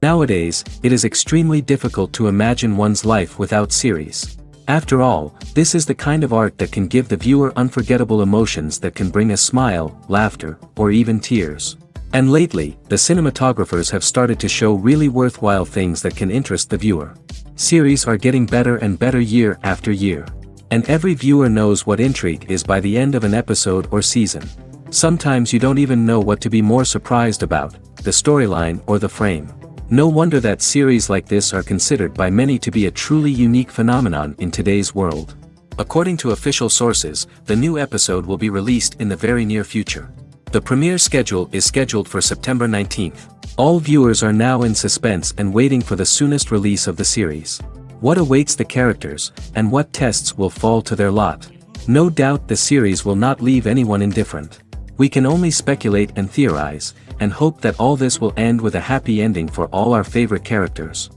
Nowadays, it is extremely difficult to imagine one's life without series. After all, this is the kind of art that can give the viewer unforgettable emotions that can bring a smile, laughter, or even tears. And lately, the cinematographers have started to show really worthwhile things that can interest the viewer. Series are getting better and better year after year. And every viewer knows what intrigue is by the end of an episode or season. Sometimes you don't even know what to be more surprised about, the storyline or the frame. No wonder that series like this are considered by many to be a truly unique phenomenon in today's world. According to official sources, the new episode will be released in the very near future. The premiere schedule is scheduled for September 19th. All viewers are now in suspense and waiting for the soonest release of the series. What awaits the characters, and what tests will fall to their lot? No doubt the series will not leave anyone indifferent. We can only speculate and theorize, and hope that all this will end with a happy ending for all our favorite characters.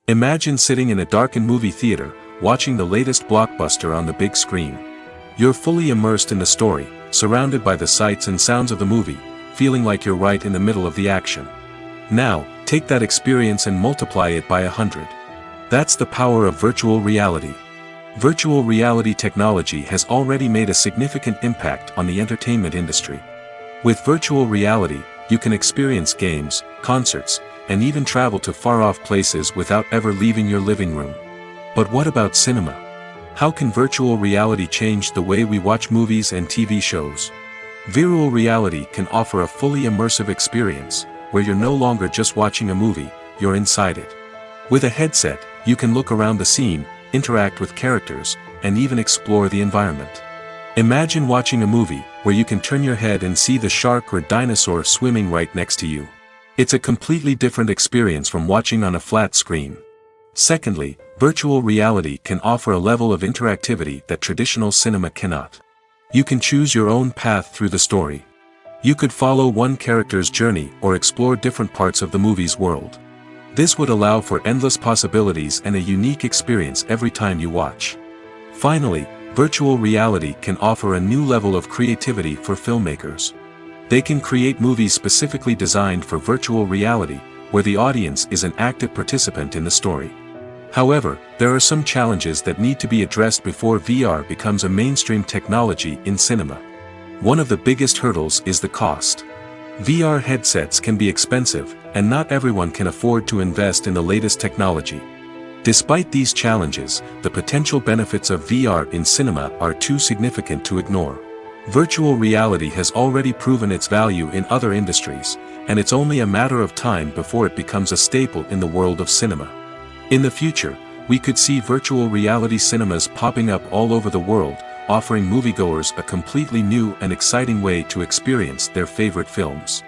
Imagine sitting in a darkened movie theater, watching the latest blockbuster on the big screen. You're fully immersed in the story, surrounded by the sights and sounds of the movie, feeling like you're right in the middle of the action. Now, take that experience and multiply it by 100. That's the power of virtual reality. Virtual reality technology has already made a significant impact on the entertainment industry. With virtual reality, you can experience games, concerts, and even travel to far-off places without ever leaving your living room. But what about cinema? How can virtual reality change the way we watch movies and TV shows? Virtual reality can offer a fully immersive experience, where you're no longer just watching a movie, you're inside it. With a headset, you can look around the scene, interact with characters, and even explore the environment. Imagine watching a movie where you can turn your head and see the shark or dinosaur swimming right next to you. It's a completely different experience from watching on a flat screen. Secondly, virtual reality can offer a level of interactivity that traditional cinema cannot. You can choose your own path through the story. You could follow one character's journey or explore different parts of the movie's world. This would allow for endless possibilities and a unique experience every time you watch. Finally, virtual reality can offer a new level of creativity for filmmakers. They can create movies specifically designed for virtual reality, where the audience is an active participant in the story. However, there are some challenges that need to be addressed before VR becomes a mainstream technology in cinema. One of the biggest hurdles is the cost. VR headsets can be expensive, and not everyone can afford to invest in the latest technology. Despite these challenges, the potential benefits of VR in cinema are too significant to ignore. Virtual reality has already proven its value in other industries, and it's only a matter of time before it becomes a staple in the world of cinema. In the future, we could see virtual reality cinemas popping up all over the world, offering moviegoers a completely new and exciting way to experience their favorite films.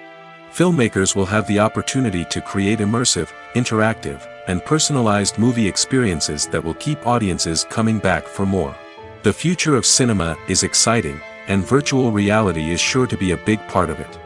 Filmmakers will have the opportunity to create immersive, interactive, and personalized movie experiences that will keep audiences coming back for more. The future of cinema is exciting, and virtual reality is sure to be a big part of it.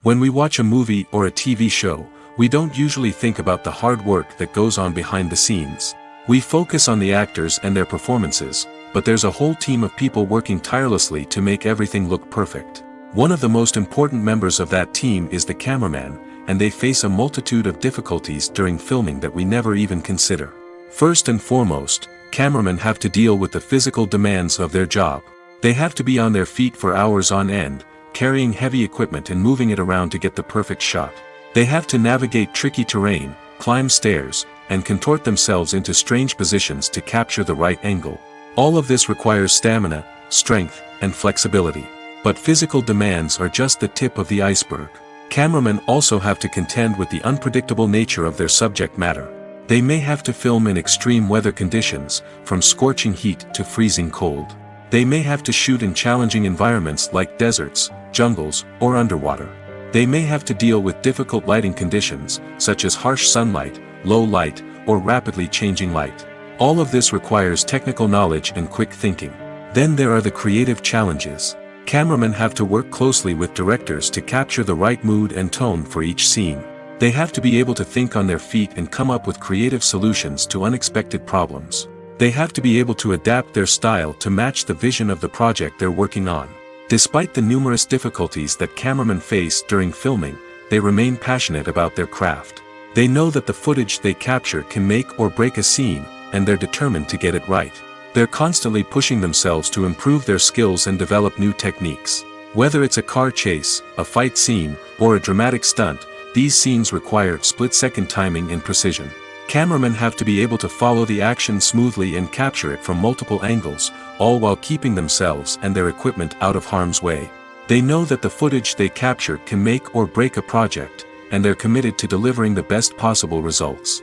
When we watch a movie or a TV show, we don't usually think about the hard work that goes on behind the scenes. We focus on the actors and their performances, but there's a whole team of people working tirelessly to make everything look perfect. One of the most important members of that team is the cameraman, and they face a multitude of difficulties during filming that we never even consider. First and foremost, cameramen have to deal with the physical demands of their job. They have to be on their feet for hours on end, carrying heavy equipment and moving it around to get the perfect shot. They have to navigate tricky terrain, climb stairs, and contort themselves into strange positions to capture the right angle. All of this requires stamina, strength, and flexibility. But physical demands are just the tip of the iceberg. Cameramen also have to contend with the unpredictable nature of their subject matter. They may have to film in extreme weather conditions, from scorching heat to freezing cold. They may have to shoot in challenging environments like deserts, jungles, or underwater. They may have to deal with difficult lighting conditions, such as harsh sunlight, low light, or rapidly changing light. All of this requires technical knowledge and quick thinking. Then there are the creative challenges. Cameramen have to work closely with directors to capture the right mood and tone for each scene. They have to be able to think on their feet and come up with creative solutions to unexpected problems. They have to be able to adapt their style to match the vision of the project they're working on. Despite the numerous difficulties that cameramen face during filming, they remain passionate about their craft. They know that the footage they capture can make or break a scene, and they're determined to get it right. They're constantly pushing themselves to improve their skills and develop new techniques. Whether it's a car chase, a fight scene, or a dramatic stunt, these scenes require split-second timing and precision. Cameramen have to be able to follow the action smoothly and capture it from multiple angles, all while keeping themselves and their equipment out of harm's way. They know that the footage they capture can make or break a project, and they're committed to delivering the best possible results.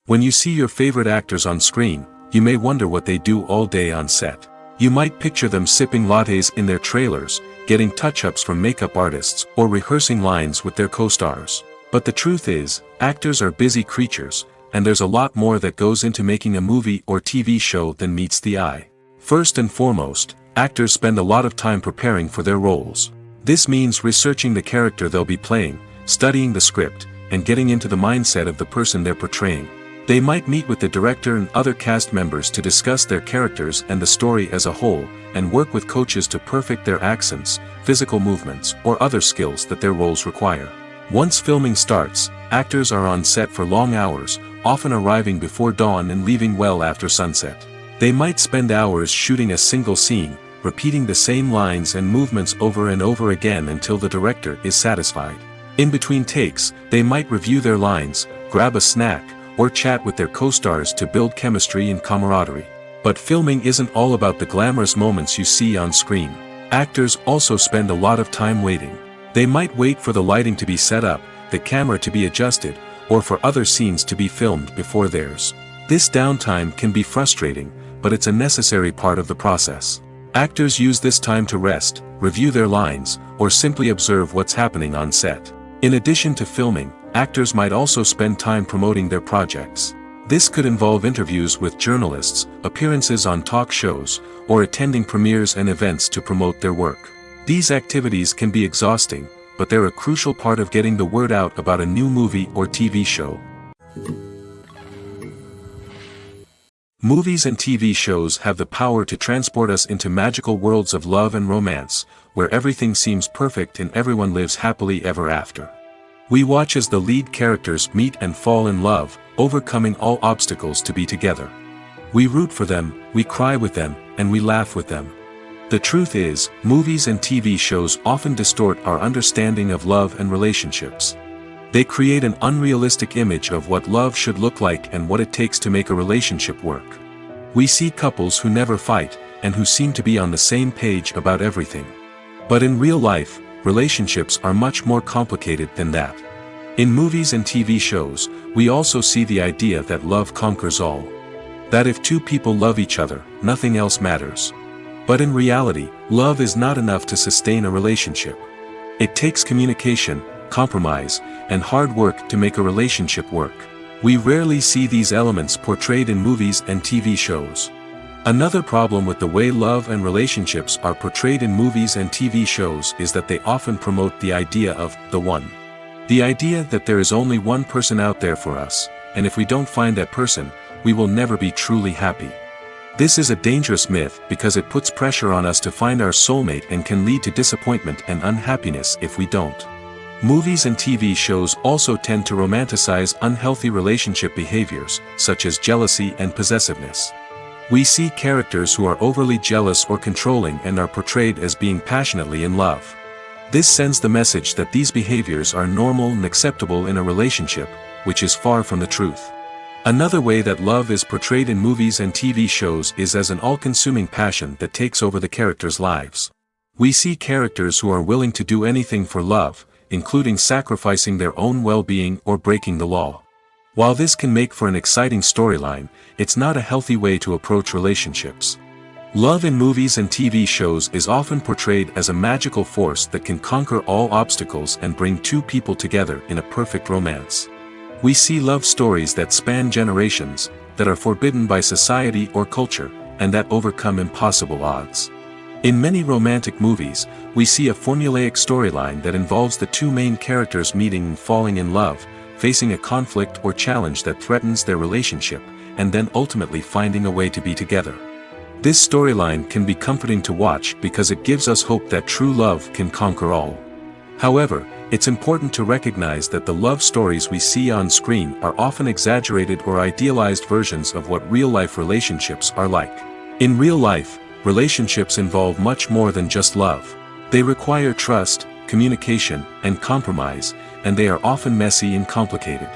When you see your favorite actors on screen, you may wonder what they do all day on set. You might picture them sipping lattes in their trailers, getting touch-ups from makeup artists, or rehearsing lines with their co-stars. But the truth is, actors are busy creatures, and there's a lot more that goes into making a movie or TV show than meets the eye. First and foremost, actors spend a lot of time preparing for their roles. This means researching the character they'll be playing, studying the script, and getting into the mindset of the person they're portraying. They might meet with the director and other cast members to discuss their characters and the story as a whole, and work with coaches to perfect their accents, physical movements, or other skills that their roles require. Once filming starts, actors are on set for long hours, often arriving before dawn and leaving well after sunset. They might spend hours shooting a single scene, repeating the same lines and movements over and over again until the director is satisfied. In between takes, they might review their lines, grab a snack, or chat with their co-stars to build chemistry and camaraderie. But filming isn't all about the glamorous moments you see on screen. Actors also spend a lot of time waiting. They might wait for the lighting to be set up, the camera to be adjusted, or for other scenes to be filmed before theirs. This downtime can be frustrating, but it's a necessary part of the process. Actors use this time to rest, review their lines, or simply observe what's happening on set. In addition to filming, actors might also spend time promoting their projects. This could involve interviews with journalists, appearances on talk shows, or attending premieres and events to promote their work. These activities can be exhausting, but they're a crucial part of getting the word out about a new movie or TV show. Movies and TV shows have the power to transport us into magical worlds of love and romance, where everything seems perfect and everyone lives happily ever after. We watch as the lead characters meet and fall in love, overcoming all obstacles to be together. We root for them, we cry with them, and we laugh with them. The truth is, movies and TV shows often distort our understanding of love and relationships. They create an unrealistic image of what love should look like and what it takes to make a relationship work. We see couples who never fight, and who seem to be on the same page about everything. But in real life, relationships are much more complicated than that. In movies and TV shows, we also see the idea that love conquers all. That if two people love each other, nothing else matters. But in reality, love is not enough to sustain a relationship. It takes communication, compromise, and hard work to make a relationship work. We rarely see these elements portrayed in movies and TV shows. Another problem with the way love and relationships are portrayed in movies and TV shows is that they often promote the idea of the one. The idea that there is only one person out there for us, and if we don't find that person, we will never be truly happy. This is a dangerous myth because it puts pressure on us to find our soulmate and can lead to disappointment and unhappiness if we don't. Movies and TV shows also tend to romanticize unhealthy relationship behaviors, such as jealousy and possessiveness. We see characters who are overly jealous or controlling and are portrayed as being passionately in love. This sends the message that these behaviors are normal and acceptable in a relationship, which is far from the truth. Another way that love is portrayed in movies and TV shows is as an all-consuming passion that takes over the characters' lives. We see characters who are willing to do anything for love, including sacrificing their own well-being or breaking the law. While this can make for an exciting storyline, it's not a healthy way to approach relationships. Love in movies and TV shows is often portrayed as a magical force that can conquer all obstacles and bring two people together in a perfect romance. We see love stories that span generations, that are forbidden by society or culture, and that overcome impossible odds. In many romantic movies, we see a formulaic storyline that involves the two main characters meeting and falling in love, facing a conflict or challenge that threatens their relationship, and then ultimately finding a way to be together. This storyline can be comforting to watch because it gives us hope that true love can conquer all. However, it's important to recognize that the love stories we see on screen are often exaggerated or idealized versions of what real-life relationships are like. In real life, relationships involve much more than just love. They require trust, communication, and compromise, and they are often messy and complicated.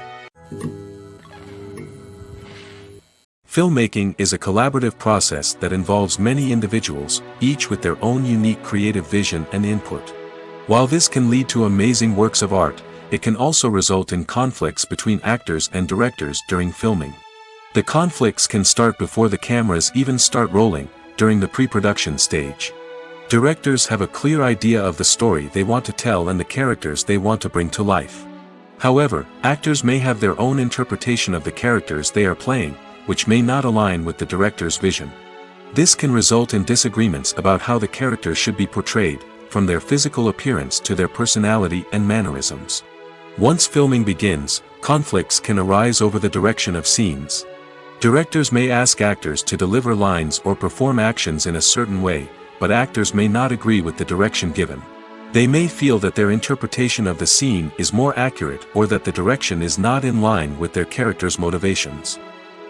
Filmmaking is a collaborative process that involves many individuals, each with their own unique creative vision and input. While this can lead to amazing works of art, it can also result in conflicts between actors and directors during filming. The conflicts can start before the cameras even start rolling, during the pre-production stage. Directors have a clear idea of the story they want to tell and the characters they want to bring to life. However, actors may have their own interpretation of the characters they are playing, which may not align with the director's vision. This can result in disagreements about how the characters should be portrayed, from their physical appearance to their personality and mannerisms. Once filming begins, conflicts can arise over the direction of scenes. Directors may ask actors to deliver lines or perform actions in a certain way, but actors may not agree with the direction given. They may feel that their interpretation of the scene is more accurate or that the direction is not in line with their character's motivations.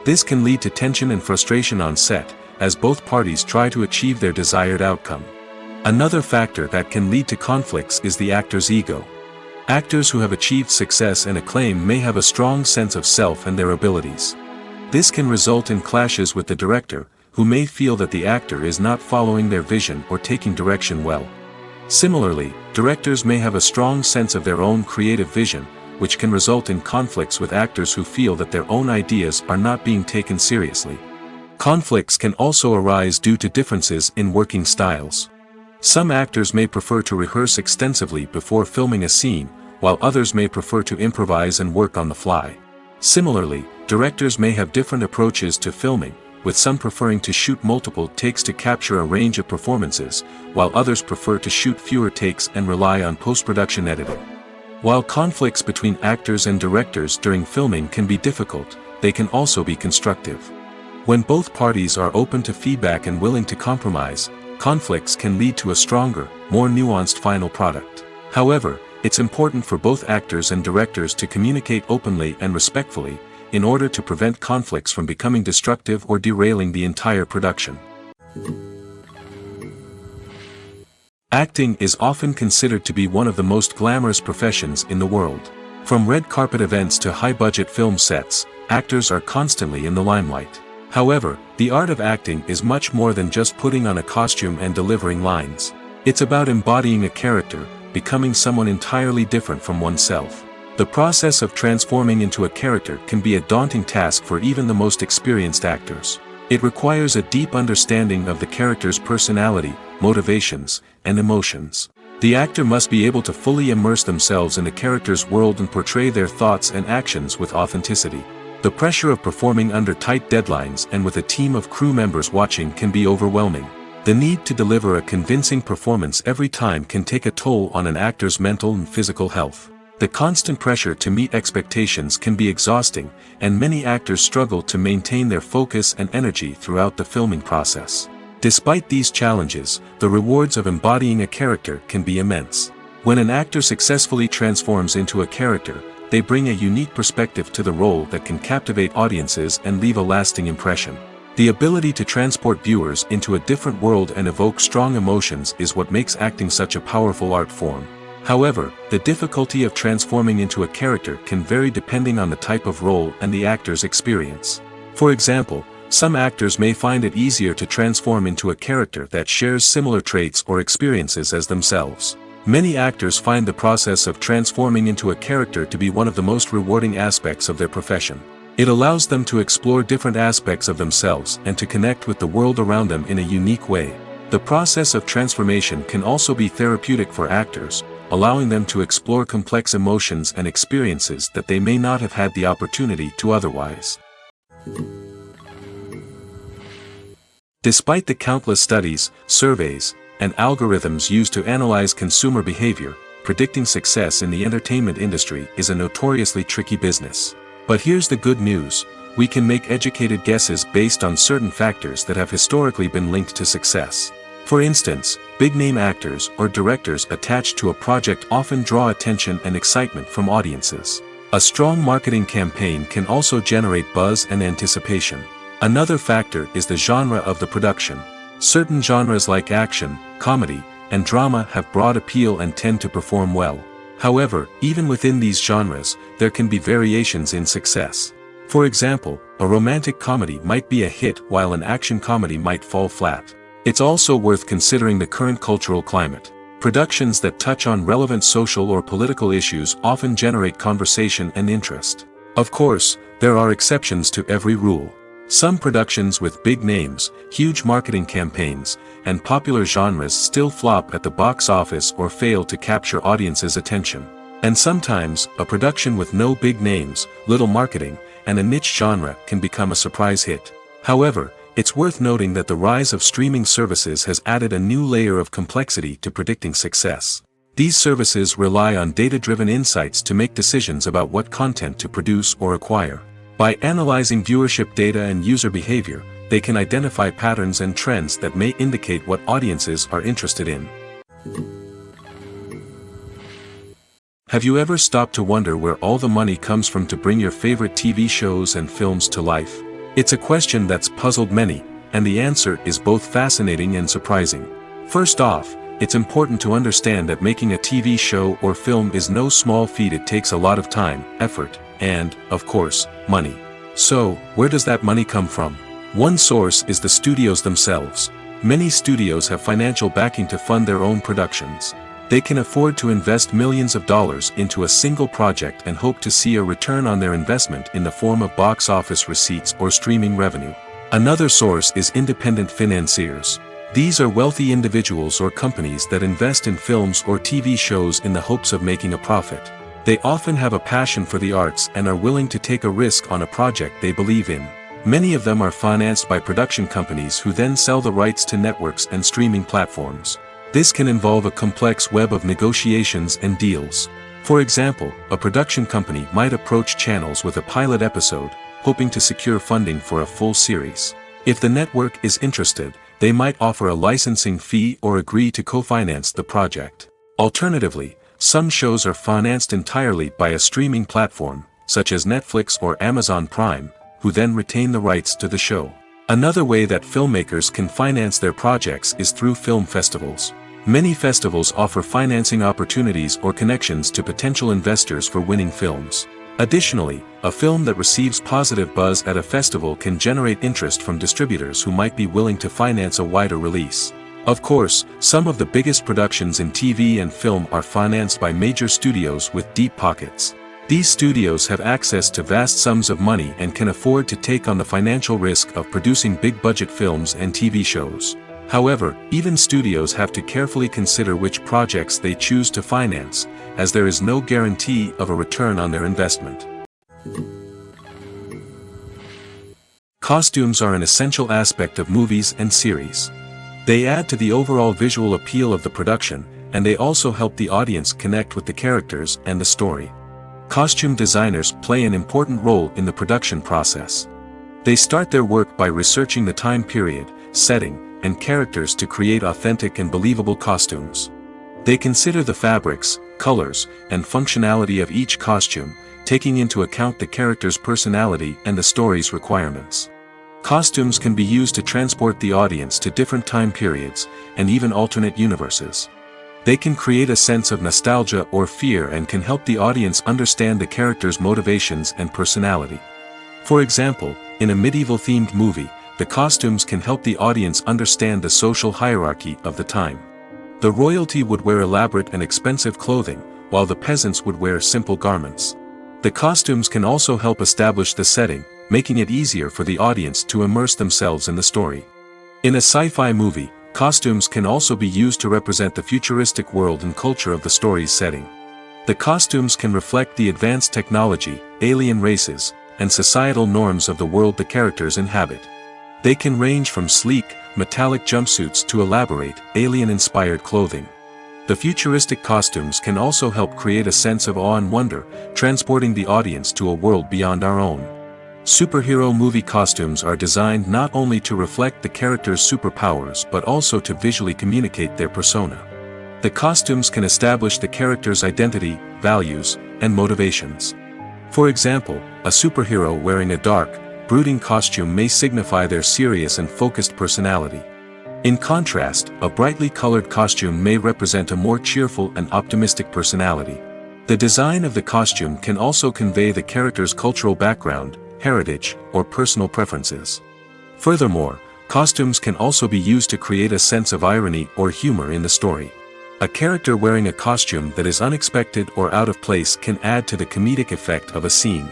This can lead to tension and frustration on set, as both parties try to achieve their desired outcome. Another factor that can lead to conflicts is the actor's ego. Actors who have achieved success and acclaim may have a strong sense of self and their abilities. This can result in clashes with the director, who may feel that the actor is not following their vision or taking direction well. Similarly, directors may have a strong sense of their own creative vision, which can result in conflicts with actors who feel that their own ideas are not being taken seriously. Conflicts can also arise due to differences in working styles. Some actors may prefer to rehearse extensively before filming a scene, while others may prefer to improvise and work on the fly. Similarly, directors may have different approaches to filming, with some preferring to shoot multiple takes to capture a range of performances, while others prefer to shoot fewer takes and rely on post-production editing. While conflicts between actors and directors during filming can be difficult, they can also be constructive. When both parties are open to feedback and willing to compromise, conflicts can lead to a stronger, more nuanced final product. However, it's important for both actors and directors to communicate openly and respectfully, in order to prevent conflicts from becoming destructive or derailing the entire production. Acting is often considered to be one of the most glamorous professions in the world. From red carpet events to high-budget film sets, actors are constantly in the limelight. However, the art of acting is much more than just putting on a costume and delivering lines. It's about embodying a character, becoming someone entirely different from oneself. The process of transforming into a character can be a daunting task for even the most experienced actors. It requires a deep understanding of the character's personality, motivations, and emotions. The actor must be able to fully immerse themselves in the character's world and portray their thoughts and actions with authenticity. The pressure of performing under tight deadlines and with a team of crew members watching can be overwhelming. The need to deliver a convincing performance every time can take a toll on an actor's mental and physical health. The constant pressure to meet expectations can be exhausting, and many actors struggle to maintain their focus and energy throughout the filming process. Despite these challenges, the rewards of embodying a character can be immense. When an actor successfully transforms into a character, they bring a unique perspective to the role that can captivate audiences and leave a lasting impression. The ability to transport viewers into a different world and evoke strong emotions is what makes acting such a powerful art form. However, the difficulty of transforming into a character can vary depending on the type of role and the actor's experience. For example, some actors may find it easier to transform into a character that shares similar traits or experiences as themselves. Many actors find the process of transforming into a character to be one of the most rewarding aspects of their profession. It allows them to explore different aspects of themselves and to connect with the world around them in a unique way. The process of transformation can also be therapeutic for actors, allowing them to explore complex emotions and experiences that they may not have had the opportunity to otherwise. Despite the countless studies, surveys, and algorithms used to analyze consumer behavior, predicting success in the entertainment industry is a notoriously tricky business. But here's the good news: we can make educated guesses based on certain factors that have historically been linked to success. For instance, big-name actors or directors attached to a project often draw attention and excitement from audiences. A strong marketing campaign can also generate buzz and anticipation. Another factor is the genre of the production. Certain genres like action, comedy, and drama have broad appeal and tend to perform well. However, even within these genres, there can be variations in success. For example, a romantic comedy might be a hit while an action comedy might fall flat. It's also worth considering the current cultural climate. Productions that touch on relevant social or political issues often generate conversation and interest. Of course, there are exceptions to every rule. Some productions with big names, huge marketing campaigns, and popular genres still flop at the box office or fail to capture audiences' attention. And sometimes, a production with no big names, little marketing, and a niche genre can become a surprise hit. However, it's worth noting that the rise of streaming services has added a new layer of complexity to predicting success. These services rely on data-driven insights to make decisions about what content to produce or acquire. By analyzing viewership data and user behavior, they can identify patterns and trends that may indicate what audiences are interested in. Have you ever stopped to wonder where all the money comes from to bring your favorite TV shows and films to life? It's a question that's puzzled many, and the answer is both fascinating and surprising. First off, it's important to understand that making a TV show or film is no small feat. It takes a lot of time, effort, and, of course, money. So, where does that money come from? One source is the studios themselves. Many studios have financial backing to fund their own productions. They can afford to invest millions of dollars into a single project and hope to see a return on their investment in the form of box office receipts or streaming revenue. Another source is independent financiers. These are wealthy individuals or companies that invest in films or TV shows in the hopes of making a profit. They often have a passion for the arts and are willing to take a risk on a project they believe in. Many of them are financed by production companies who then sell the rights to networks and streaming platforms. This can involve a complex web of negotiations and deals. For example, a production company might approach channels with a pilot episode, hoping to secure funding for a full series. If the network is interested, they might offer a licensing fee or agree to co-finance the project. Alternatively, some shows are financed entirely by a streaming platform, such as Netflix or Amazon Prime, who then retain the rights to the show. Another way that filmmakers can finance their projects is through film festivals. Many festivals offer financing opportunities or connections to potential investors for winning films. Additionally, a film that receives positive buzz at a festival can generate interest from distributors who might be willing to finance a wider release. Of course, some of the biggest productions in TV and film are financed by major studios with deep pockets. These studios have access to vast sums of money and can afford to take on the financial risk of producing big-budget films and TV shows. However, even studios have to carefully consider which projects they choose to finance, as there is no guarantee of a return on their investment. Costumes are an essential aspect of movies and series. They add to the overall visual appeal of the production, and they also help the audience connect with the characters and the story. Costume designers play an important role in the production process. They start their work by researching the time period, setting, and characters to create authentic and believable costumes. They consider the fabrics, colors, and functionality of each costume, taking into account the character's personality and the story's requirements. Costumes can be used to transport the audience to different time periods, and even alternate universes. They can create a sense of nostalgia or fear and can help the audience understand the character's motivations and personality. For example, in a medieval-themed movie, the costumes can help the audience understand the social hierarchy of the time. The royalty would wear elaborate and expensive clothing, while the peasants would wear simple garments. The costumes can also help establish the setting, making it easier for the audience to immerse themselves in the story. In a sci-fi movie, costumes can also be used to represent the futuristic world and culture of the story's setting. The costumes can reflect the advanced technology, alien races, and societal norms of the world the characters inhabit. They can range from sleek, metallic jumpsuits to elaborate, alien-inspired clothing. The futuristic costumes can also help create a sense of awe and wonder, transporting the audience to a world beyond our own. Superhero movie costumes are designed not only to reflect the character's superpowers but also to visually communicate their persona. The costumes can establish the character's identity, values, and motivations. For example, a superhero wearing a dark, brooding costume may signify their serious and focused personality. In contrast, a brightly colored costume may represent a more cheerful and optimistic personality. The design of the costume can also convey the character's cultural background, heritage, or personal preferences. Furthermore, costumes can also be used to create a sense of irony or humor in the story. A character wearing a costume that is unexpected or out of place can add to the comedic effect of a scene.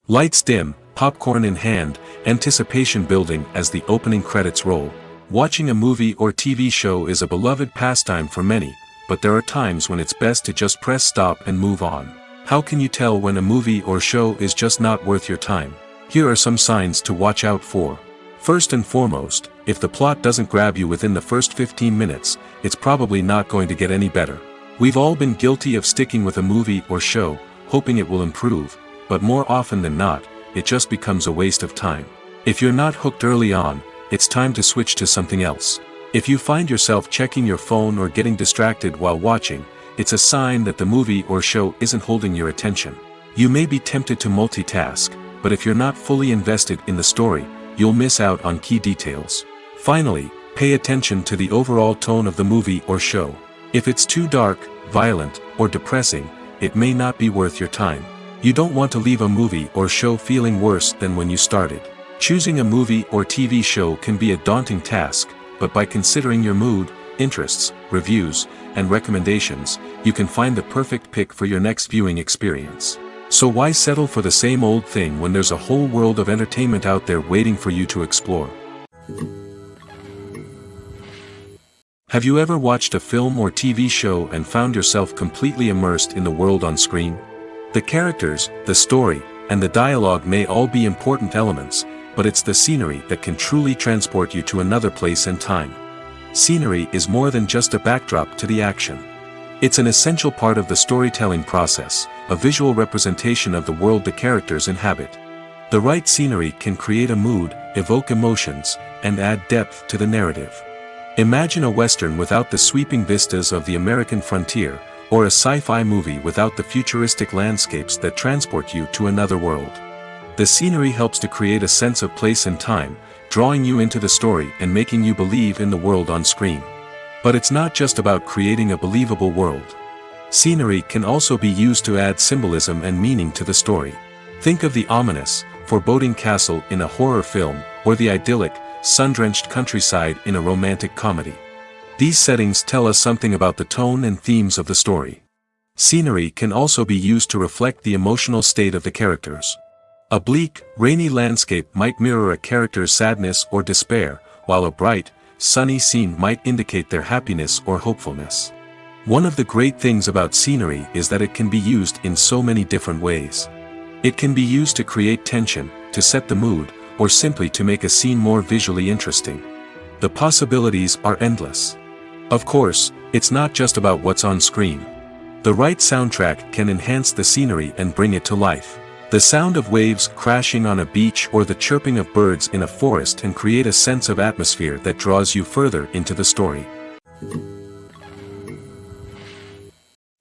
Lights dim, popcorn in hand, anticipation building as the opening credits roll. Watching a movie or TV show is a beloved pastime for many, but there are times when it's best to just press stop and move on. How can you tell when a movie or show is just not worth your time? Here are some signs to watch out for. First and foremost, if the plot doesn't grab you within the first 15 minutes, it's probably not going to get any better. We've all been guilty of sticking with a movie or show, hoping it will improve, but more often than not, it just becomes a waste of time. If you're not hooked early on, it's time to switch to something else. If you find yourself checking your phone or getting distracted while watching, it's a sign that the movie or show isn't holding your attention. You may be tempted to multitask, but if you're not fully invested in the story, you'll miss out on key details. Finally, pay attention to the overall tone of the movie or show. If it's too dark, violent, or depressing, it may not be worth your time. You don't want to leave a movie or show feeling worse than when you started. Choosing a movie or TV show can be a daunting task, but by considering your mood, interests, reviews, and recommendations, you can find the perfect pick for your next viewing experience. So why settle for the same old thing when there's a whole world of entertainment out there waiting for you to explore? Have you ever watched a film or TV show and found yourself completely immersed in the world on screen? The characters, the story, and the dialogue may all be important elements, but it's the scenery that can truly transport you to another place and time. Scenery is more than just a backdrop to the action. It's an essential part of the storytelling process, a visual representation of the world the characters inhabit. The right scenery can create a mood, evoke emotions, and add depth to the narrative. Imagine a Western without the sweeping vistas of the American frontier, or a sci-fi movie without the futuristic landscapes that transport you to another world. The scenery helps to create a sense of place and time, drawing you into the story and making you believe in the world on screen. But it's not just about creating a believable world. Scenery can also be used to add symbolism and meaning to the story. Think of the ominous, foreboding castle in a horror film, or the idyllic, sun-drenched countryside in a romantic comedy. These settings tell us something about the tone and themes of the story. Scenery can also be used to reflect the emotional state of the characters. A bleak, rainy landscape might mirror a character's sadness or despair, while a bright, sunny scene might indicate their happiness or hopefulness. One of the great things about scenery is that it can be used in so many different ways. It can be used to create tension, to set the mood, or simply to make a scene more visually interesting. The possibilities are endless. Of course, it's not just about what's on screen. The right soundtrack can enhance the scenery and bring it to life. The sound of waves crashing on a beach or the chirping of birds in a forest can create a sense of atmosphere that draws you further into the story.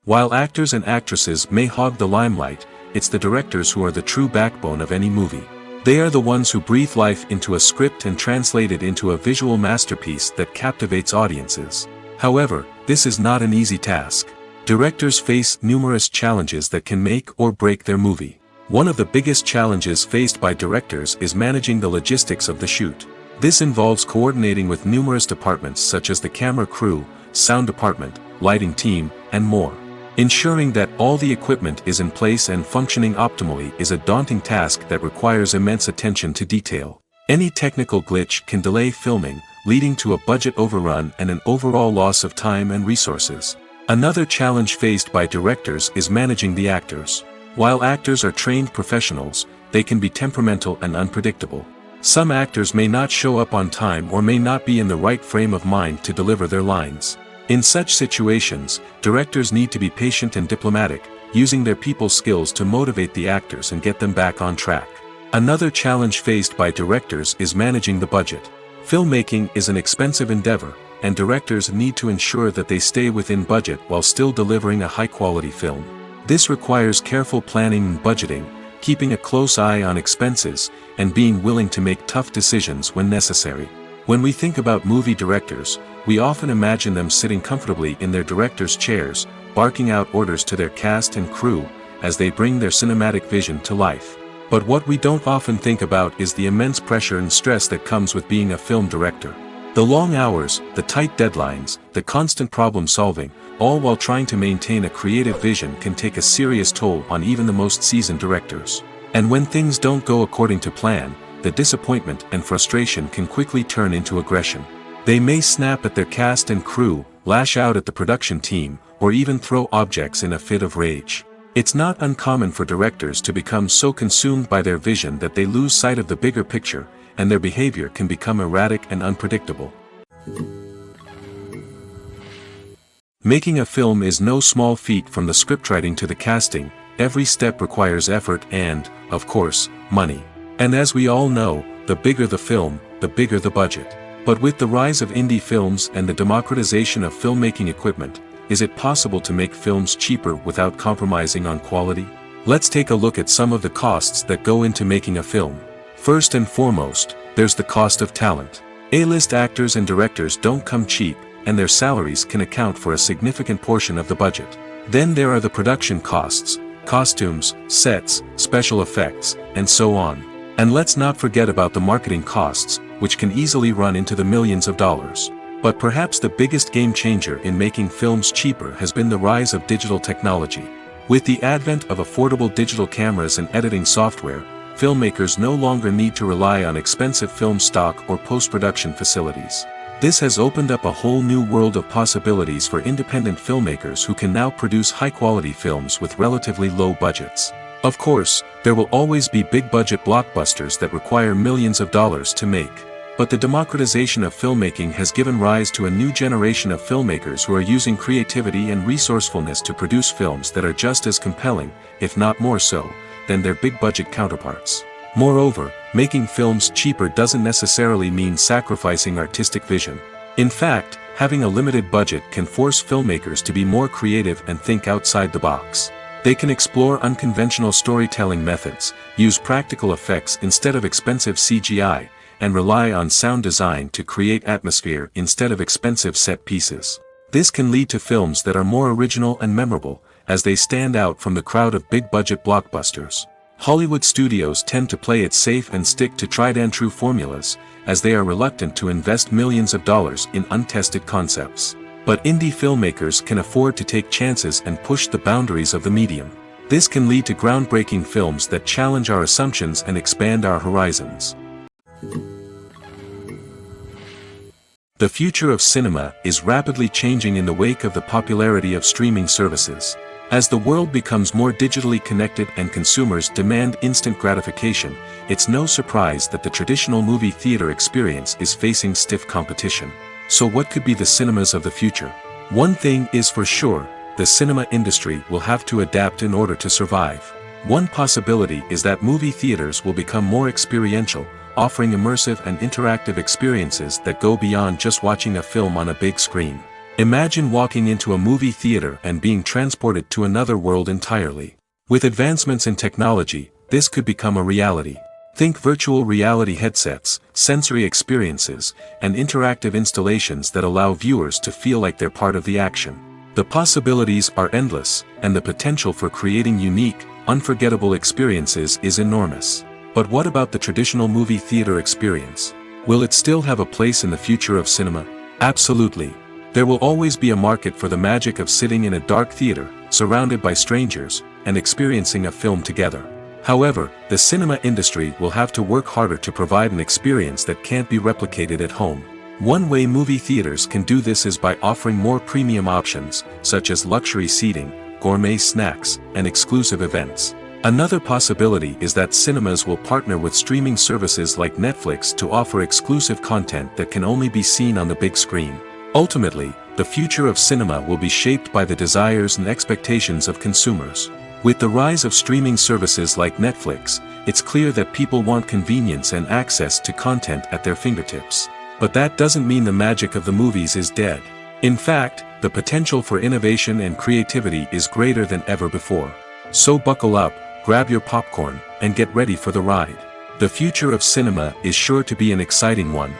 While actors and actresses may hog the limelight, it's the directors who are the true backbone of any movie. They are the ones who breathe life into a script and translate it into a visual masterpiece that captivates audiences. However, this is not an easy task. Directors face numerous challenges that can make or break their movie. One of the biggest challenges faced by directors is managing the logistics of the shoot. This involves coordinating with numerous departments such as the camera crew, sound department, lighting team, and more. Ensuring that all the equipment is in place and functioning optimally is a daunting task that requires immense attention to detail. Any technical glitch can delay filming, leading to a budget overrun and an overall loss of time and resources. Another challenge faced by directors is managing the actors. While actors are trained professionals, they can be temperamental and unpredictable. Some actors may not show up on time or may not be in the right frame of mind to deliver their lines. In such situations, directors need to be patient and diplomatic, using their people skills to motivate the actors and get them back on track. Another challenge faced by directors is managing the budget. Filmmaking is an expensive endeavor, and directors need to ensure that they stay within budget while still delivering a high-quality film. This requires careful planning and budgeting, keeping a close eye on expenses, and being willing to make tough decisions when necessary. When we think about movie directors, we often imagine them sitting comfortably in their director's chairs, barking out orders to their cast and crew, as they bring their cinematic vision to life. But what we don't often think about is the immense pressure and stress that comes with being a film director. The long hours, the tight deadlines, the constant problem-solving, all while trying to maintain a creative vision can take a serious toll on even the most seasoned directors. And when things don't go according to plan, the disappointment and frustration can quickly turn into aggression. They may snap at their cast and crew, lash out at the production team, or even throw objects in a fit of rage. It's not uncommon for directors to become so consumed by their vision that they lose sight of the bigger picture, and their behavior can become erratic and unpredictable. Making a film is no small feat. From the scriptwriting to the casting, every step requires effort and, of course, money. And as we all know, the bigger the film, the bigger the budget. But with the rise of indie films and the democratization of filmmaking equipment, is it possible to make films cheaper without compromising on quality? Let's take a look at some of the costs that go into making a film. First and foremost, there's the cost of talent. A-list actors and directors don't come cheap, and their salaries can account for a significant portion of the budget. Then there are the production costs, costumes, sets, special effects, and so on. And let's not forget about the marketing costs, which can easily run into the millions of dollars. But perhaps the biggest game changer in making films cheaper has been the rise of digital technology. With the advent of affordable digital cameras and editing software, filmmakers no longer need to rely on expensive film stock or post-production facilities. This has opened up a whole new world of possibilities for independent filmmakers who can now produce high-quality films with relatively low budgets. Of course, there will always be big-budget blockbusters that require millions of dollars to make. But the democratization of filmmaking has given rise to a new generation of filmmakers who are using creativity and resourcefulness to produce films that are just as compelling, if not more so, than their big-budget counterparts. Moreover, making films cheaper doesn't necessarily mean sacrificing artistic vision. In fact, having a limited budget can force filmmakers to be more creative and think outside the box. They can explore unconventional storytelling methods, use practical effects instead of expensive CGI, and rely on sound design to create atmosphere instead of expensive set pieces. This can lead to films that are more original and memorable, as they stand out from the crowd of big-budget blockbusters. Hollywood studios tend to play it safe and stick to tried-and-true formulas, as they are reluctant to invest millions of dollars in untested concepts. But indie filmmakers can afford to take chances and push the boundaries of the medium. This can lead to groundbreaking films that challenge our assumptions and expand our horizons. The future of cinema is rapidly changing in the wake of the popularity of streaming services. As the world becomes more digitally connected and consumers demand instant gratification, it's no surprise that the traditional movie theater experience is facing stiff competition. So what could be the cinemas of the future? One thing is for sure, the cinema industry will have to adapt in order to survive. One possibility is that movie theaters will become more experiential, offering immersive and interactive experiences that go beyond just watching a film on a big screen. Imagine walking into a movie theater and being transported to another world entirely. With advancements in technology, this could become a reality. Think virtual reality headsets, sensory experiences, and interactive installations that allow viewers to feel like they're part of the action. The possibilities are endless, and the potential for creating unique, unforgettable experiences is enormous. But what about the traditional movie theater experience? Will it still have a place in the future of cinema? Absolutely. There will always be a market for the magic of sitting in a dark theater, surrounded by strangers, and experiencing a film together. However, the cinema industry will have to work harder to provide an experience that can't be replicated at home. One way movie theaters can do this is by offering more premium options, such as luxury seating, gourmet snacks, and exclusive events. Another possibility is that cinemas will partner with streaming services like Netflix to offer exclusive content that can only be seen on the big screen. Ultimately, the future of cinema will be shaped by the desires and expectations of consumers. With the rise of streaming services like Netflix, it's clear that people want convenience and access to content at their fingertips. But that doesn't mean the magic of the movies is dead. In fact, the potential for innovation and creativity is greater than ever before. So buckle up, grab your popcorn, and get ready for the ride. The future of cinema is sure to be an exciting one.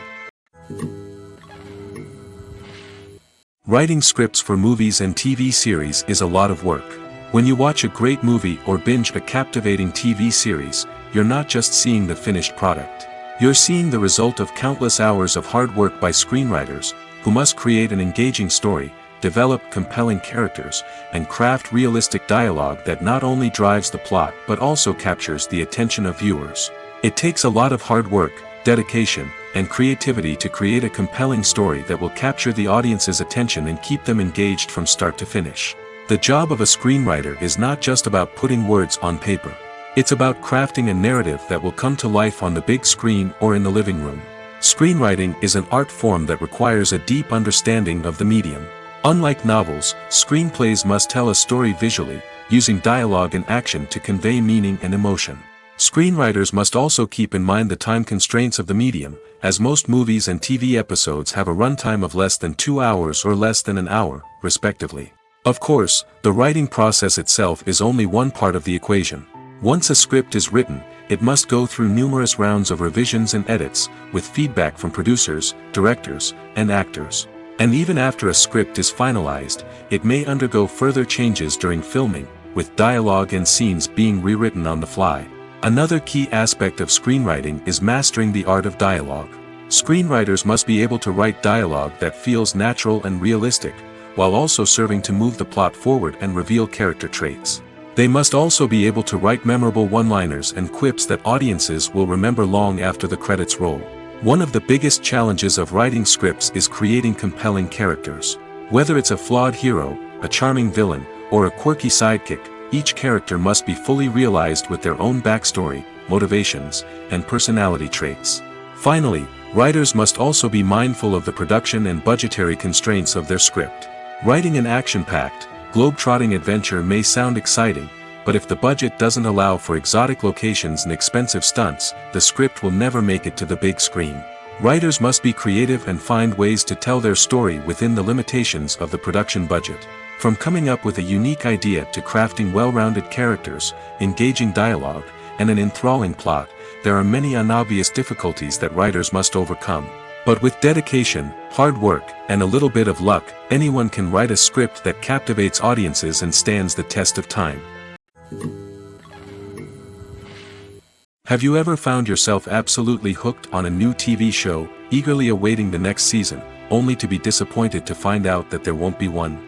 Writing scripts for movies and TV series is a lot of work. When you watch a great movie or binge a captivating TV series, you're not just seeing the finished product. You're seeing the result of countless hours of hard work by screenwriters, who must create an engaging story, develop compelling characters, and craft realistic dialogue that not only drives the plot but also captures the attention of viewers. It takes a lot of hard work, dedication, and creativity to create a compelling story that will capture the audience's attention and keep them engaged from start to finish. The job of a screenwriter is not just about putting words on paper. It's about crafting a narrative that will come to life on the big screen or in the living room. Screenwriting is an art form that requires a deep understanding of the medium. Unlike novels, screenplays must tell a story visually, using dialogue and action to convey meaning and emotion. Screenwriters must also keep in mind the time constraints of the medium, as most movies and TV episodes have a runtime of less than 2 hours or less than an hour, respectively. Of course, the writing process itself is only one part of the equation. Once a script is written, it must go through numerous rounds of revisions and edits, with feedback from producers, directors, and actors. And even after a script is finalized, it may undergo further changes during filming, with dialogue and scenes being rewritten on the fly. Another key aspect of screenwriting is mastering the art of dialogue. Screenwriters must be able to write dialogue that feels natural and realistic, while also serving to move the plot forward and reveal character traits. They must also be able to write memorable one-liners and quips that audiences will remember long after the credits roll. One of the biggest challenges of writing scripts is creating compelling characters. Whether it's a flawed hero, a charming villain, or a quirky sidekick, each character must be fully realized with their own backstory, motivations, and personality traits. Finally, writers must also be mindful of the production and budgetary constraints of their script. Writing an action-packed, globe-trotting adventure may sound exciting, but if the budget doesn't allow for exotic locations and expensive stunts, the script will never make it to the big screen. Writers must be creative and find ways to tell their story within the limitations of the production budget. From coming up with a unique idea to crafting well-rounded characters, engaging dialogue, and an enthralling plot, there are many unobvious difficulties that writers must overcome. But with dedication, hard work, and a little bit of luck, anyone can write a script that captivates audiences and stands the test of time. Have you ever found yourself absolutely hooked on a new TV show, eagerly awaiting the next season, only to be disappointed to find out that there won't be one?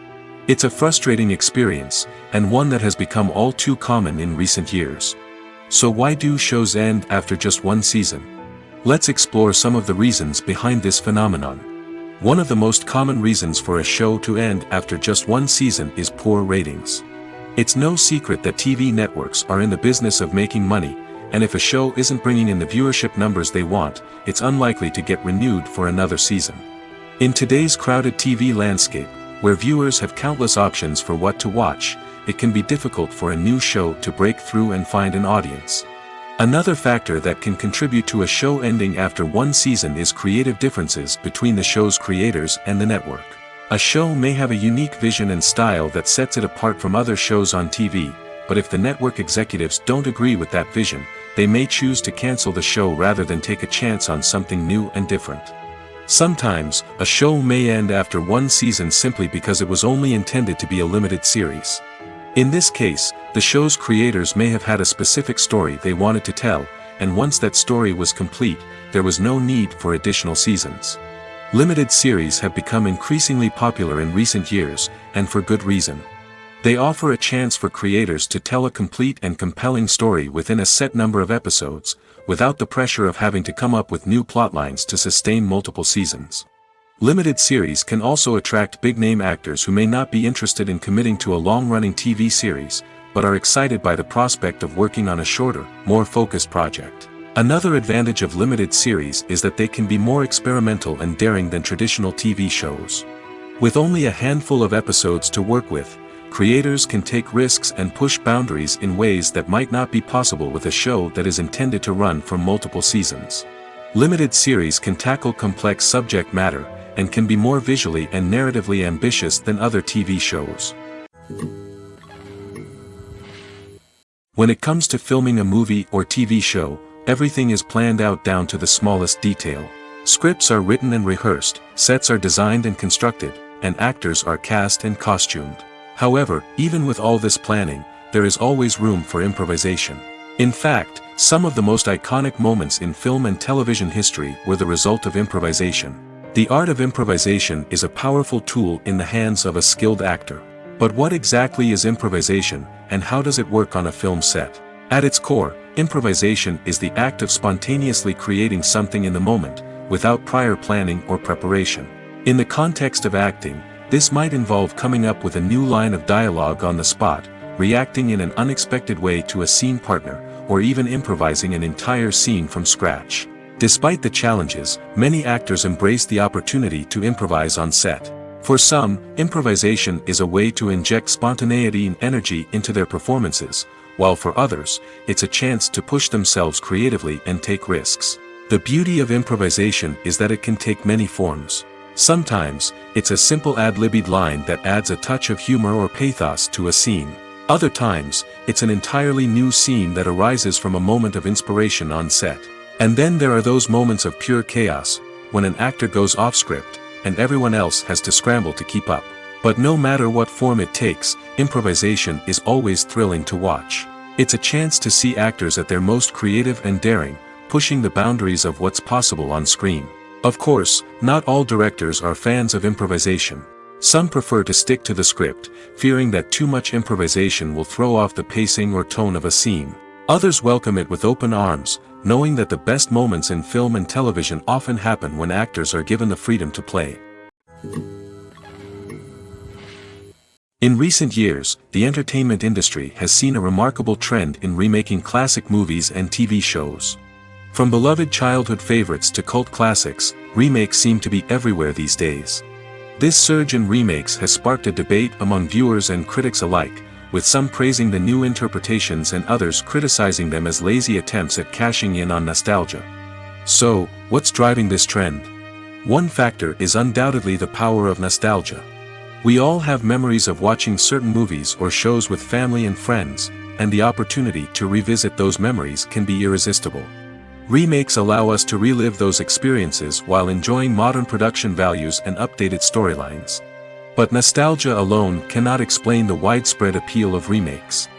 It's a frustrating experience, and one that has become all too common in recent years. So why do shows end after just one season? Let's explore some of the reasons behind this phenomenon. One of the most common reasons for a show to end after just one season is poor ratings. It's no secret that TV networks are in the business of making money, and if a show isn't bringing in the viewership numbers they want, it's unlikely to get renewed for another season. In today's crowded TV landscape, where viewers have countless options for what to watch, it can be difficult for a new show to break through and find an audience. Another factor that can contribute to a show ending after one season is creative differences between the show's creators and the network. A show may have a unique vision and style that sets it apart from other shows on TV, but if the network executives don't agree with that vision, they may choose to cancel the show rather than take a chance on something new and different. Sometimes, a show may end after one season simply because it was only intended to be a limited series. In this case, the show's creators may have had a specific story they wanted to tell, and once that story was complete, there was no need for additional seasons. Limited series have become increasingly popular in recent years, and for good reason. They offer a chance for creators to tell a complete and compelling story within a set number of episodes, without the pressure of having to come up with new plotlines to sustain multiple seasons. Limited series can also attract big-name actors who may not be interested in committing to a long-running TV series, but are excited by the prospect of working on a shorter, more focused project. Another advantage of limited series is that they can be more experimental and daring than traditional TV shows. With only a handful of episodes to work with, creators can take risks and push boundaries in ways that might not be possible with a show that is intended to run for multiple seasons. Limited series can tackle complex subject matter, and can be more visually and narratively ambitious than other TV shows. When it comes to filming a movie or TV show, everything is planned out down to the smallest detail. Scripts are written and rehearsed, sets are designed and constructed, and actors are cast and costumed. However, even with all this planning, there is always room for improvisation. In fact, some of the most iconic moments in film and television history were the result of improvisation. The art of improvisation is a powerful tool in the hands of a skilled actor. But what exactly is improvisation, and how does it work on a film set? At its core, improvisation is the act of spontaneously creating something in the moment, without prior planning or preparation. In the context of acting, this might involve coming up with a new line of dialogue on the spot, reacting in an unexpected way to a scene partner, or even improvising an entire scene from scratch. Despite the challenges, many actors embrace the opportunity to improvise on set. For some, improvisation is a way to inject spontaneity and energy into their performances, while for others, it's a chance to push themselves creatively and take risks. The beauty of improvisation is that it can take many forms. Sometimes, it's a simple ad-libbed line that adds a touch of humor or pathos to a scene. Other times, it's an entirely new scene that arises from a moment of inspiration on set. And then there are those moments of pure chaos, when an actor goes off script, and everyone else has to scramble to keep up. But no matter what form it takes, improvisation is always thrilling to watch. It's a chance to see actors at their most creative and daring, pushing the boundaries of what's possible on screen. Of course, not all directors are fans of improvisation. Some prefer to stick to the script, fearing that too much improvisation will throw off the pacing or tone of a scene. Others welcome it with open arms, knowing that the best moments in film and television often happen when actors are given the freedom to play. In recent years, the entertainment industry has seen a remarkable trend in remaking classic movies and TV shows. From beloved childhood favorites to cult classics, remakes seem to be everywhere these days. This surge in remakes has sparked a debate among viewers and critics alike, with some praising the new interpretations and others criticizing them as lazy attempts at cashing in on nostalgia. So, what's driving this trend? One factor is undoubtedly the power of nostalgia. We all have memories of watching certain movies or shows with family and friends, and the opportunity to revisit those memories can be irresistible. Remakes allow us to relive those experiences while enjoying modern production values and updated storylines. But nostalgia alone cannot explain the widespread appeal of remakes.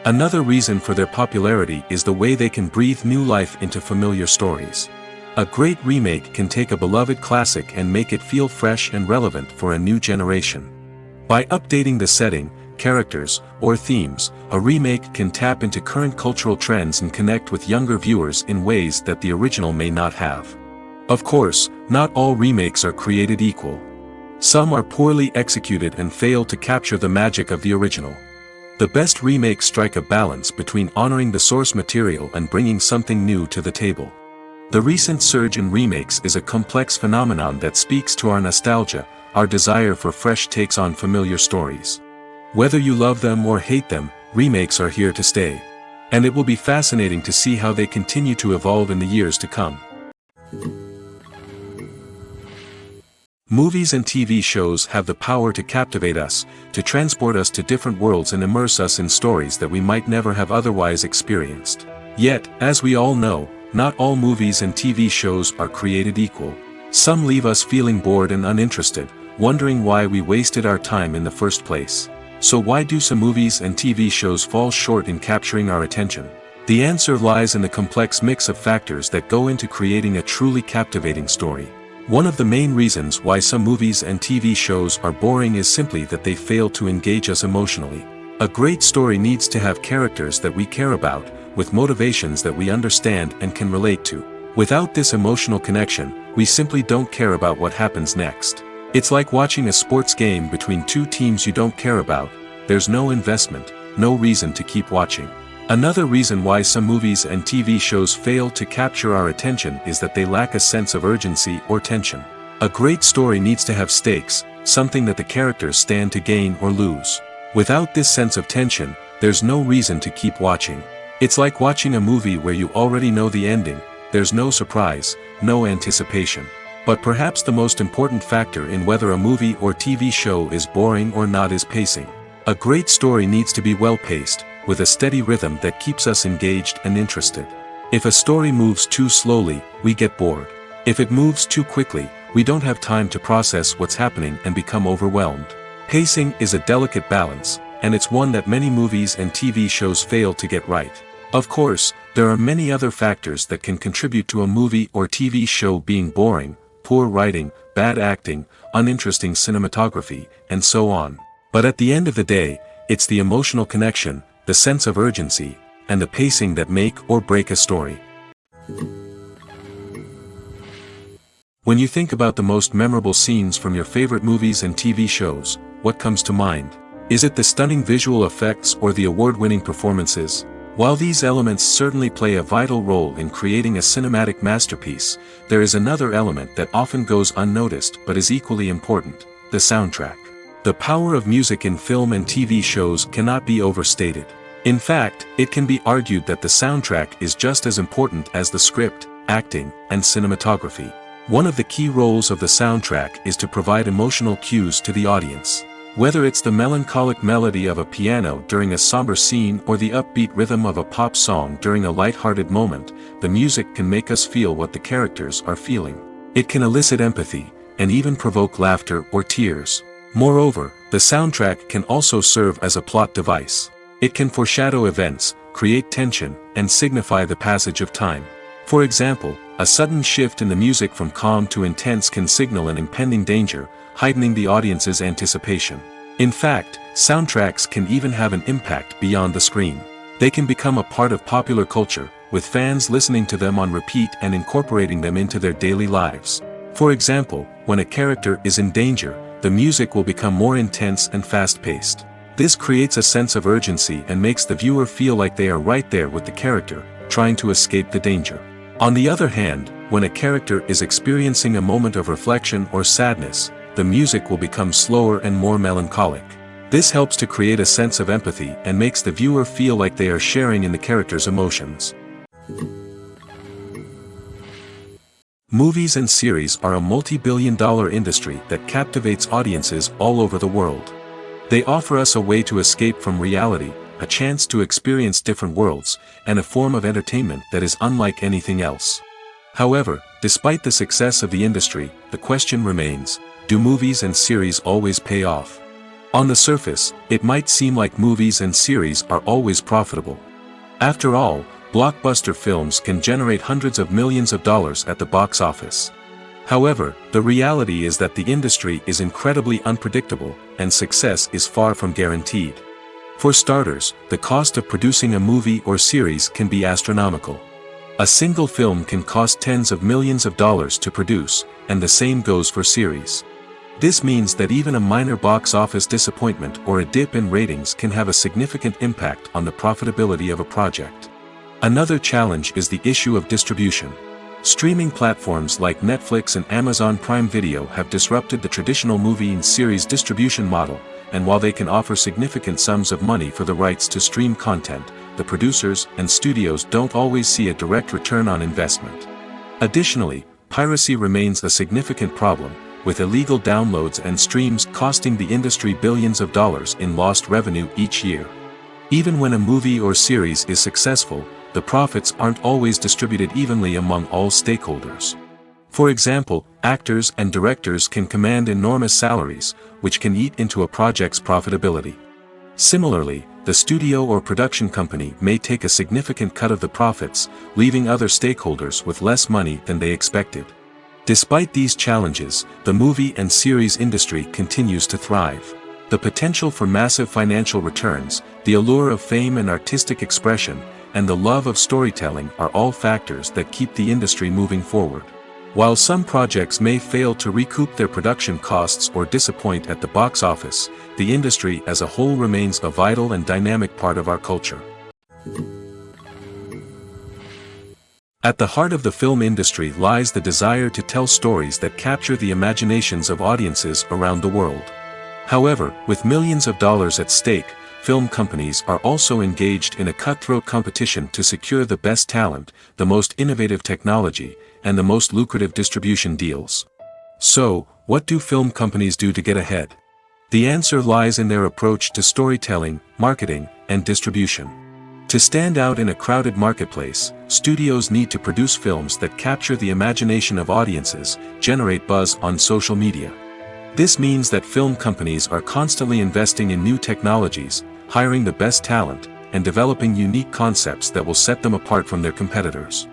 Another reason for their popularity is the way they can breathe new life into familiar stories. A great remake can take a beloved classic and make it feel fresh and relevant for a new generation. By updating the setting, characters, or themes, a remake can tap into current cultural trends and connect with younger viewers in ways that the original may not have. Of course, not all remakes are created equal. Some are poorly executed and fail to capture the magic of the original. The best remakes strike a balance between honoring the source material and bringing something new to the table. The recent surge in remakes is a complex phenomenon that speaks to our nostalgia, our desire for fresh takes on familiar stories. Whether you love them or hate them, remakes are here to stay. And it will be fascinating to see how they continue to evolve in the years to come. Movies and TV shows have the power to captivate us, to transport us to different worlds and immerse us in stories that we might never have otherwise experienced. Yet, as we all know, not all movies and TV shows are created equal. Some leave us feeling bored and uninterested, wondering why we wasted our time in the first place. So why do some movies and TV shows fall short in capturing our attention? The answer lies in the complex mix of factors that go into creating a truly captivating story. One of the main reasons why some movies and TV shows are boring is simply that they fail to engage us emotionally. A great story needs to have characters that we care about, with motivations that we understand and can relate to. Without this emotional connection, we simply don't care about what happens next. It's like watching a sports game between two teams you don't care about. There's no investment, no reason to keep watching. Another reason why some movies and TV shows fail to capture our attention is that they lack a sense of urgency or tension. A great story needs to have stakes, something that the characters stand to gain or lose. Without this sense of tension, there's no reason to keep watching. It's like watching a movie where you already know the ending, there's no surprise, no anticipation. But perhaps the most important factor in whether a movie or TV show is boring or not is pacing. A great story needs to be well paced, with a steady rhythm that keeps us engaged and interested. If a story moves too slowly, we get bored. If it moves too quickly, we don't have time to process what's happening and become overwhelmed. Pacing is a delicate balance, and it's one that many movies and TV shows fail to get right. Of course, there are many other factors that can contribute to a movie or TV show being boring: poor writing, bad acting, uninteresting cinematography, and so on. But at the end of the day, it's the emotional connection, the sense of urgency, and the pacing that make or break a story. When you think about the most memorable scenes from your favorite movies and TV shows, what comes to mind? Is it the stunning visual effects or the award-winning performances? While these elements certainly play a vital role in creating a cinematic masterpiece, there is another element that often goes unnoticed but is equally important: the soundtrack. The power of music in film and TV shows cannot be overstated. In fact, it can be argued that the soundtrack is just as important as the script, acting, and cinematography. One of the key roles of the soundtrack is to provide emotional cues to the audience. Whether it's the melancholic melody of a piano during a somber scene or the upbeat rhythm of a pop song during a light-hearted moment, the music can make us feel what the characters are feeling. It can elicit empathy, and even provoke laughter or tears. Moreover, the soundtrack can also serve as a plot device. It can foreshadow events, create tension, and signify the passage of time. For example, a sudden shift in the music from calm to intense can signal an impending danger, heightening the audience's anticipation. In fact, soundtracks can even have an impact beyond the screen. They can become a part of popular culture, with fans listening to them on repeat and incorporating them into their daily lives. For example, when a character is in danger, the music will become more intense and fast-paced. This creates a sense of urgency and makes the viewer feel like they are right there with the character, trying to escape the danger. On the other hand, when a character is experiencing a moment of reflection or sadness, the music will become slower and more melancholic. This helps to create a sense of empathy and makes the viewer feel like they are sharing in the character's emotions. Movies and series are a multi-billion-dollar industry that captivates audiences all over the world. They offer us a way to escape from reality, a chance to experience different worlds, and a form of entertainment that is unlike anything else. However, despite the success of the industry, the question remains: do movies and series always pay off? On the surface, it might seem like movies and series are always profitable. After all, blockbuster films can generate hundreds of millions of dollars at the box office. However, the reality is that the industry is incredibly unpredictable, and success is far from guaranteed. For starters, the cost of producing a movie or series can be astronomical. A single film can cost tens of millions of dollars to produce, and the same goes for series. This means that even a minor box office disappointment or a dip in ratings can have a significant impact on the profitability of a project. Another challenge is the issue of distribution. Streaming platforms like Netflix and Amazon Prime Video have disrupted the traditional movie and series distribution model, and while they can offer significant sums of money for the rights to stream content, the producers and studios don't always see a direct return on investment. Additionally, piracy remains a significant problem, with illegal downloads and streams costing the industry billions of dollars in lost revenue each year. Even when a movie or series is successful, the profits aren't always distributed evenly among all stakeholders. For example, actors and directors can command enormous salaries, which can eat into a project's profitability. Similarly, the studio or production company may take a significant cut of the profits, leaving other stakeholders with less money than they expected. Despite these challenges, the movie and series industry continues to thrive. The potential for massive financial returns, the allure of fame and artistic expression, and the love of storytelling are all factors that keep the industry moving forward. While some projects may fail to recoup their production costs or disappoint at the box office, the industry as a whole remains a vital and dynamic part of our culture. At the heart of the film industry lies the desire to tell stories that capture the imaginations of audiences around the world. However, with millions of dollars at stake, film companies are also engaged in a cutthroat competition to secure the best talent, the most innovative technology, and the most lucrative distribution deals. So, what do film companies do to get ahead? The answer lies in their approach to storytelling, marketing, and distribution. To stand out in a crowded marketplace, studios need to produce films that capture the imagination of audiences, generate buzz on social media. This means that film companies are constantly investing in new technologies, hiring the best talent, and developing unique concepts that will set them apart from their competitors.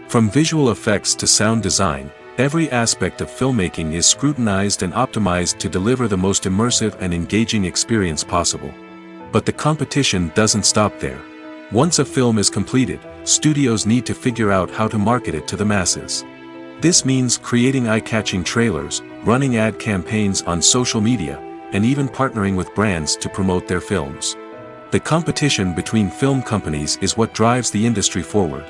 From visual effects to sound design, every aspect of filmmaking is scrutinized and optimized to deliver the most immersive and engaging experience possible. But the competition doesn't stop there. Once a film is completed, studios need to figure out how to market it to the masses. This means creating eye-catching trailers, running ad campaigns on social media, and even partnering with brands to promote their films. The competition between film companies is what drives the industry forward.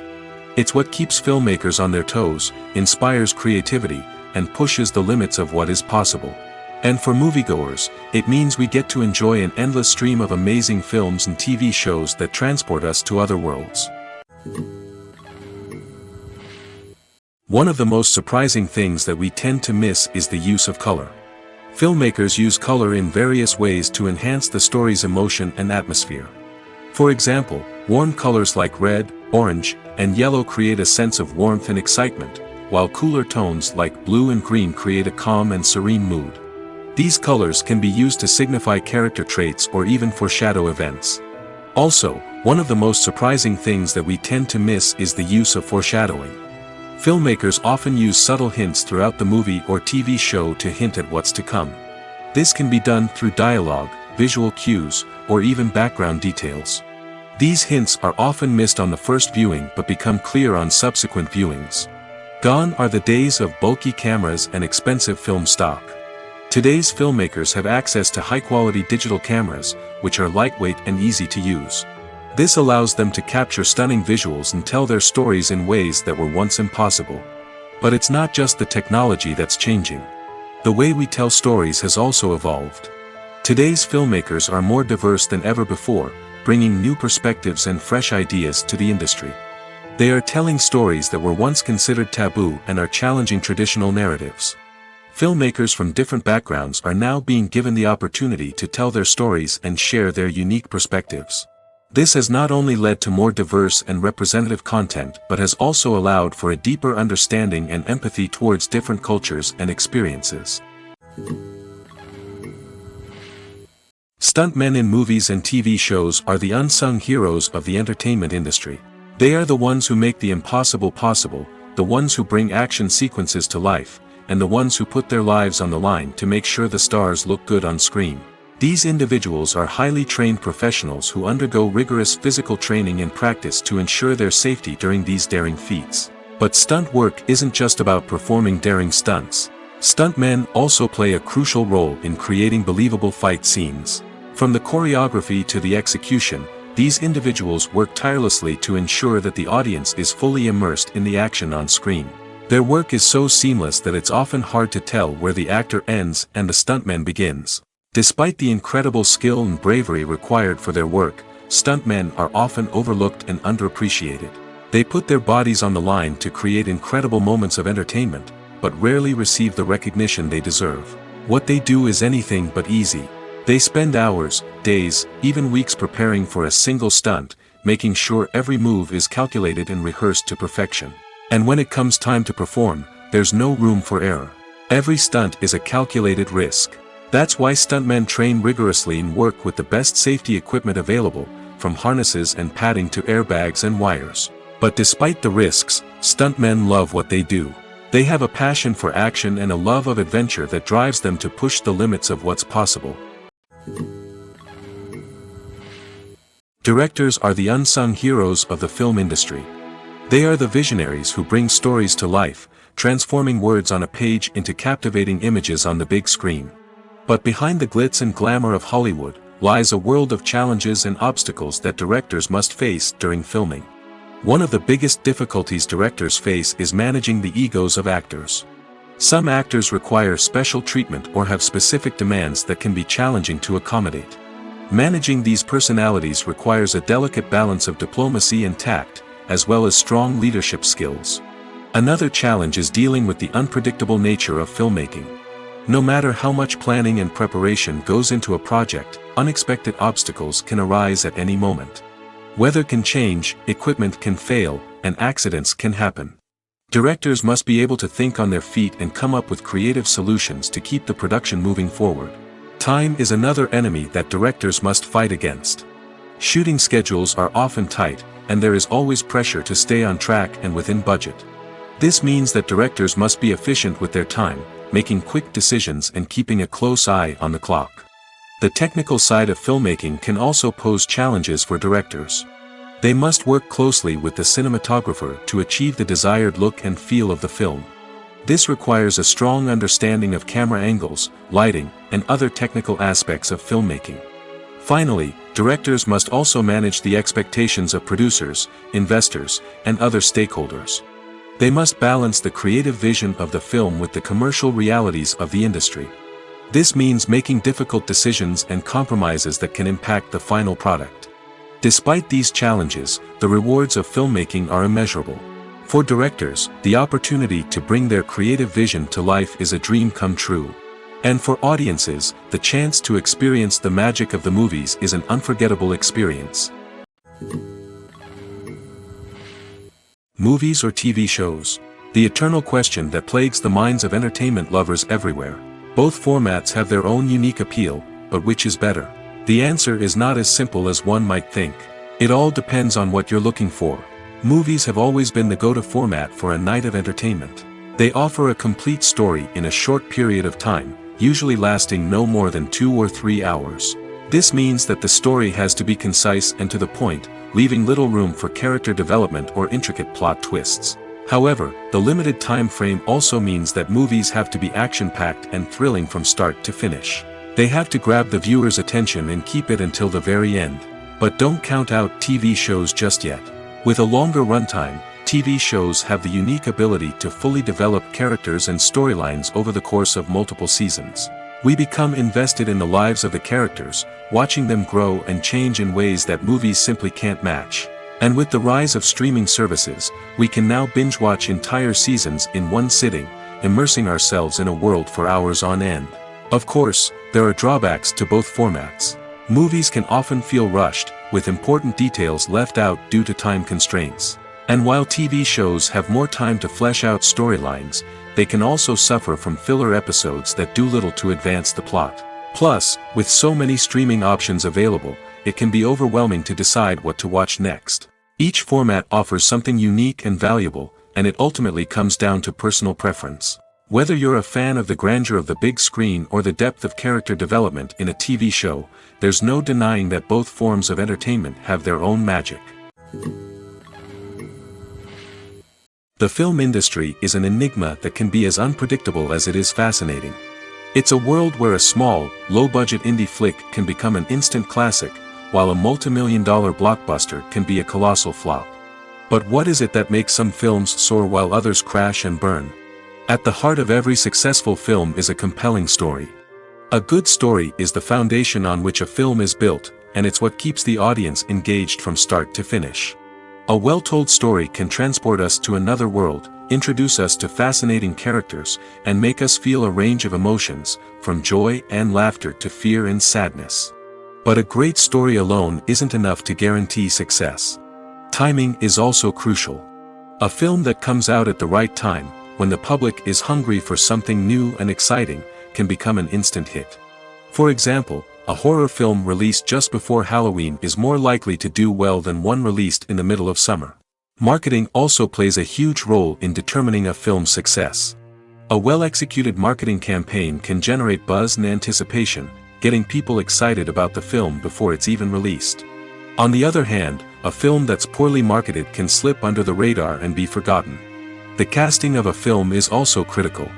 It's what keeps filmmakers on their toes, inspires creativity, and pushes the limits of what is possible. And for moviegoers, it means we get to enjoy an endless stream of amazing films and TV shows that transport us to other worlds. One of the most surprising things that we tend to miss is the use of color. Filmmakers use color in various ways to enhance the story's emotion and atmosphere. For example, warm colors like red, orange, and yellow create a sense of warmth and excitement, while cooler tones like blue and green create a calm and serene mood. These colors can be used to signify character traits or even foreshadow events. Also, one of the most surprising things that we tend to miss is the use of foreshadowing. Filmmakers often use subtle hints throughout the movie or TV show to hint at what's to come. This can be done through dialogue, visual cues, or even background details. These hints are often missed on the first viewing but become clear on subsequent viewings. Gone are the days of bulky cameras and expensive film stock. Today's filmmakers have access to high-quality digital cameras, which are lightweight and easy to use. This allows them to capture stunning visuals and tell their stories in ways that were once impossible. But it's not just the technology that's changing. The way we tell stories has also evolved. Today's filmmakers are more diverse than ever before, bringing new perspectives and fresh ideas to the industry. They are telling stories that were once considered taboo and are challenging traditional narratives. Filmmakers from different backgrounds are now being given the opportunity to tell their stories and share their unique perspectives. This has not only led to more diverse and representative content but has also allowed for a deeper understanding and empathy towards different cultures and experiences. Stuntmen in movies and TV shows are the unsung heroes of the entertainment industry. They are the ones who make the impossible possible, the ones who bring action sequences to life, and the ones who put their lives on the line to make sure the stars look good on screen. These individuals are highly trained professionals who undergo rigorous physical training and practice to ensure their safety during these daring feats. But stunt work isn't just about performing daring stunts. Stuntmen also play a crucial role in creating believable fight scenes. From the choreography to the execution, these individuals work tirelessly to ensure that the audience is fully immersed in the action on screen. Their work is so seamless that it's often hard to tell where the actor ends and the stuntman begins. Despite the incredible skill and bravery required for their work, stuntmen are often overlooked and underappreciated. They put their bodies on the line to create incredible moments of entertainment, but rarely receive the recognition they deserve. What they do is anything but easy. They spend hours, days, even weeks preparing for a single stunt, making sure every move is calculated and rehearsed to perfection. And when it comes time to perform, there's no room for error. Every stunt is a calculated risk. That's why stuntmen train rigorously and work with the best safety equipment available, from harnesses and padding to airbags and wires. But despite the risks, stuntmen love what they do. They have a passion for action and a love of adventure that drives them to push the limits of what's possible. Directors are the unsung heroes of the film industry. They are the visionaries who bring stories to life, transforming words on a page into captivating images on the big screen. But behind the glitz and glamour of Hollywood, lies a world of challenges and obstacles that directors must face during filming. One of the biggest difficulties directors face is managing the egos of actors. Some actors require special treatment or have specific demands that can be challenging to accommodate. Managing these personalities requires a delicate balance of diplomacy and tact, as well as strong leadership skills. Another challenge is dealing with the unpredictable nature of filmmaking. No matter how much planning and preparation goes into a project, unexpected obstacles can arise at any moment. Weather can change, equipment can fail, and accidents can happen. Directors must be able to think on their feet and come up with creative solutions to keep the production moving forward. Time is another enemy that directors must fight against. Shooting schedules are often tight, and there is always pressure to stay on track and within budget. This means that directors must be efficient with their time, making quick decisions and keeping a close eye on the clock. The technical side of filmmaking can also pose challenges for directors. They must work closely with the cinematographer to achieve the desired look and feel of the film. This requires a strong understanding of camera angles, lighting, and other technical aspects of filmmaking. Finally, directors must also manage the expectations of producers, investors, and other stakeholders. They must balance the creative vision of the film with the commercial realities of the industry. This means making difficult decisions and compromises that can impact the final product. Despite these challenges, the rewards of filmmaking are immeasurable. For directors, the opportunity to bring their creative vision to life is a dream come true. And for audiences, the chance to experience the magic of the movies is an unforgettable experience. Movies or TV shows? The eternal question that plagues the minds of entertainment lovers everywhere. Both formats have their own unique appeal, but which is better? The answer is not as simple as one might think. It all depends on what you're looking for. Movies have always been the go-to format for a night of entertainment. They offer a complete story in a short period of time, usually lasting no more than 2 or 3 hours. This means that the story has to be concise and to the point, leaving little room for character development or intricate plot twists. However, the limited time frame also means that movies have to be action-packed and thrilling from start to finish. They have to grab the viewer's attention and keep it until the very end. But don't count out TV shows just yet. With a longer runtime, TV shows have the unique ability to fully develop characters and storylines over the course of multiple seasons. We become invested in the lives of the characters, watching them grow and change in ways that movies simply can't match. And with the rise of streaming services, we can now binge-watch entire seasons in one sitting, immersing ourselves in a world for hours on end. Of course, there are drawbacks to both formats. Movies can often feel rushed, with important details left out due to time constraints. And while TV shows have more time to flesh out storylines, they can also suffer from filler episodes that do little to advance the plot. Plus, with so many streaming options available, it can be overwhelming to decide what to watch next. Each format offers something unique and valuable, and it ultimately comes down to personal preference. Whether you're a fan of the grandeur of the big screen or the depth of character development in a TV show, there's no denying that both forms of entertainment have their own magic. The film industry is an enigma that can be as unpredictable as it is fascinating. It's a world where a small, low-budget indie flick can become an instant classic, while a multi-million-dollar blockbuster can be a colossal flop. But what is it that makes some films soar while others crash and burn? At the heart of every successful film is a compelling story. A good story is the foundation on which a film is built, and it's what keeps the audience engaged from start to finish. A well-told story can transport us to another world, introduce us to fascinating characters, and make us feel a range of emotions, from joy and laughter to fear and sadness. But a great story alone isn't enough to guarantee success. Timing is also crucial. A film that comes out at the right time, when the public is hungry for something new and exciting, can become an instant hit. For example, a horror film released just before Halloween is more likely to do well than one released in the middle of summer. Marketing also plays a huge role in determining a film's success. A well-executed marketing campaign can generate buzz and anticipation, getting people excited about the film before it's even released. On the other hand, a film that's poorly marketed can slip under the radar and be forgotten. The casting of a film is also critical.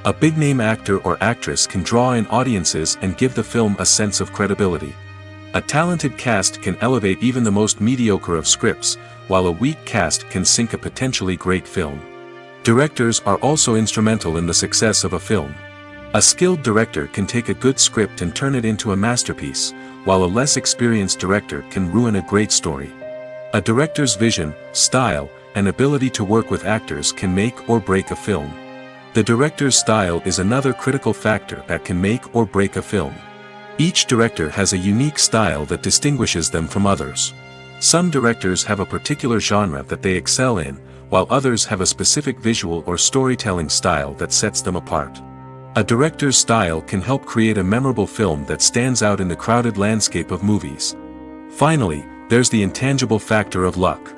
A big-name actor or actress can draw in audiences and give the film a sense of credibility. A talented cast can elevate even the most mediocre of scripts, while a weak cast can sink a potentially great film. Directors are also instrumental in the success of a film. A skilled director can take a good script and turn it into a masterpiece, while a less experienced director can ruin a great story. A director's vision, style, and ability to work with actors can make or break a film. The director's style is another critical factor that can make or break a film. Each director has a unique style that distinguishes them from others. Some directors have a particular genre that they excel in, while others have a specific visual or storytelling style that sets them apart. A director's style can help create a memorable film that stands out in the crowded landscape of movies. Finally, there's the intangible factor of luck.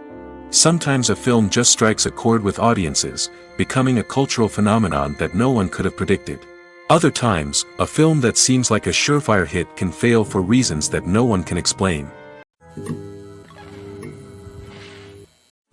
Sometimes a film just strikes a chord with audiences, becoming a cultural phenomenon that no one could have predicted. Other times, a film that seems like a surefire hit can fail for reasons that no one can explain.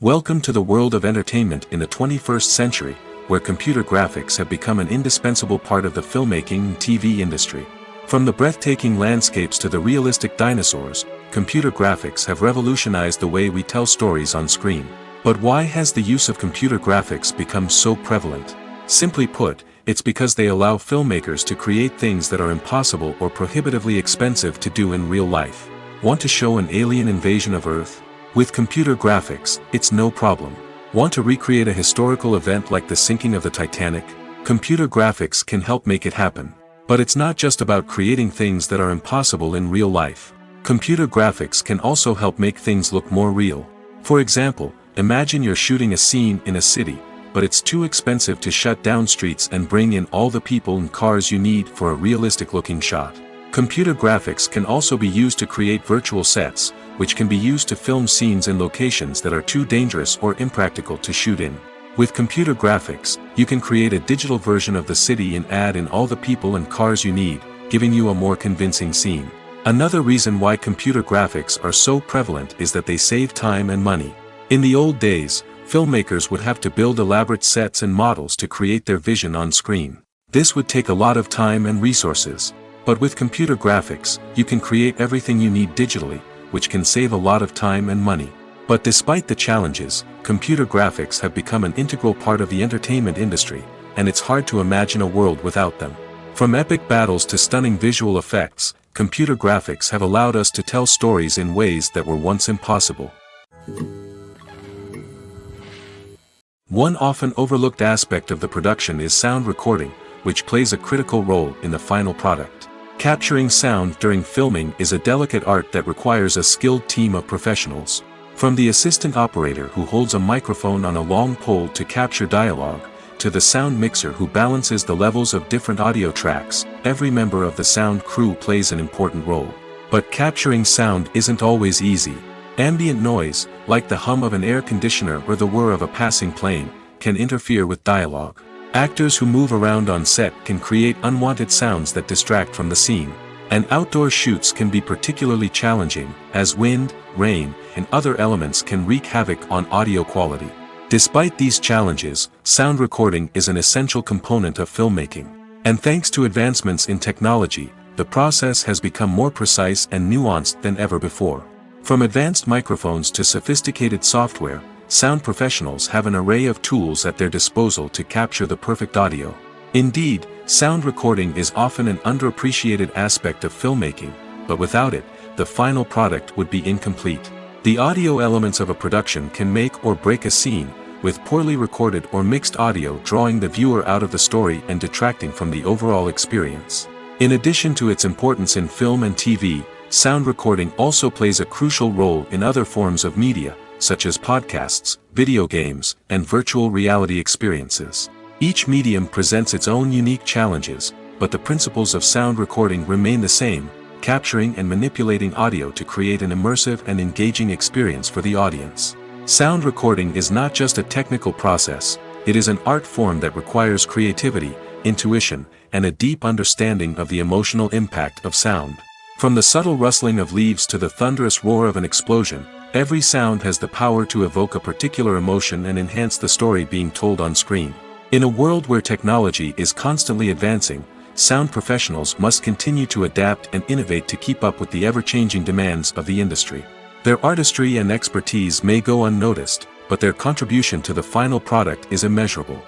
Welcome to the world of entertainment in the 21st century, where computer graphics have become an indispensable part of the filmmaking and TV industry. From the breathtaking landscapes to the realistic dinosaurs, computer graphics have revolutionized the way we tell stories on screen. But why has the use of computer graphics become so prevalent? Simply put, it's because they allow filmmakers to create things that are impossible or prohibitively expensive to do in real life. Want to show an alien invasion of Earth? With computer graphics, it's no problem. Want to recreate a historical event like the sinking of the Titanic? Computer graphics can help make it happen. But it's not just about creating things that are impossible in real life. Computer graphics can also help make things look more real. For example, imagine you're shooting a scene in a city, but it's too expensive to shut down streets and bring in all the people and cars you need for a realistic-looking shot. Computer graphics can also be used to create virtual sets, which can be used to film scenes in locations that are too dangerous or impractical to shoot in. With computer graphics, you can create a digital version of the city and add in all the people and cars you need, giving you a more convincing scene. Another reason why computer graphics are so prevalent is that they save time and money. In the old days, filmmakers would have to build elaborate sets and models to create their vision on screen. This would take a lot of time and resources. But with computer graphics, you can create everything you need digitally, which can save a lot of time and money. But despite the challenges, computer graphics have become an integral part of the entertainment industry, and it's hard to imagine a world without them. From epic battles to stunning visual effects, computer graphics have allowed us to tell stories in ways that were once impossible. One often overlooked aspect of the production is sound recording, which plays a critical role in the final product. Capturing sound during filming is a delicate art that requires a skilled team of professionals. From the assistant operator who holds a microphone on a long pole to capture dialogue, to the sound mixer who balances the levels of different audio tracks, every member of the sound crew plays an important role. But capturing sound isn't always easy. Ambient noise, like the hum of an air conditioner or the whir of a passing plane, can interfere with dialogue. Actors who move around on set can create unwanted sounds that distract from the scene. And outdoor shoots can be particularly challenging, as wind, rain, and other elements can wreak havoc on audio quality. Despite these challenges, sound recording is an essential component of filmmaking. And thanks to advancements in technology, the process has become more precise and nuanced than ever before. From advanced microphones to sophisticated software, sound professionals have an array of tools at their disposal to capture the perfect audio. Indeed, sound recording is often an underappreciated aspect of filmmaking, but without it, the final product would be incomplete. The audio elements of a production can make or break a scene, with poorly recorded or mixed audio drawing the viewer out of the story and detracting from the overall experience. In addition to its importance in film and TV, sound recording also plays a crucial role in other forms of media, such as podcasts, video games, and virtual reality experiences. Each medium presents its own unique challenges, but the principles of sound recording remain the same, capturing and manipulating audio to create an immersive and engaging experience for the audience. Sound recording is not just a technical process, it is an art form that requires creativity, intuition, and a deep understanding of the emotional impact of sound. From the subtle rustling of leaves to the thunderous roar of an explosion, every sound has the power to evoke a particular emotion and enhance the story being told on screen. In a world where technology is constantly advancing, sound professionals must continue to adapt and innovate to keep up with the ever-changing demands of the industry. Their artistry and expertise may go unnoticed, but their contribution to the final product is immeasurable.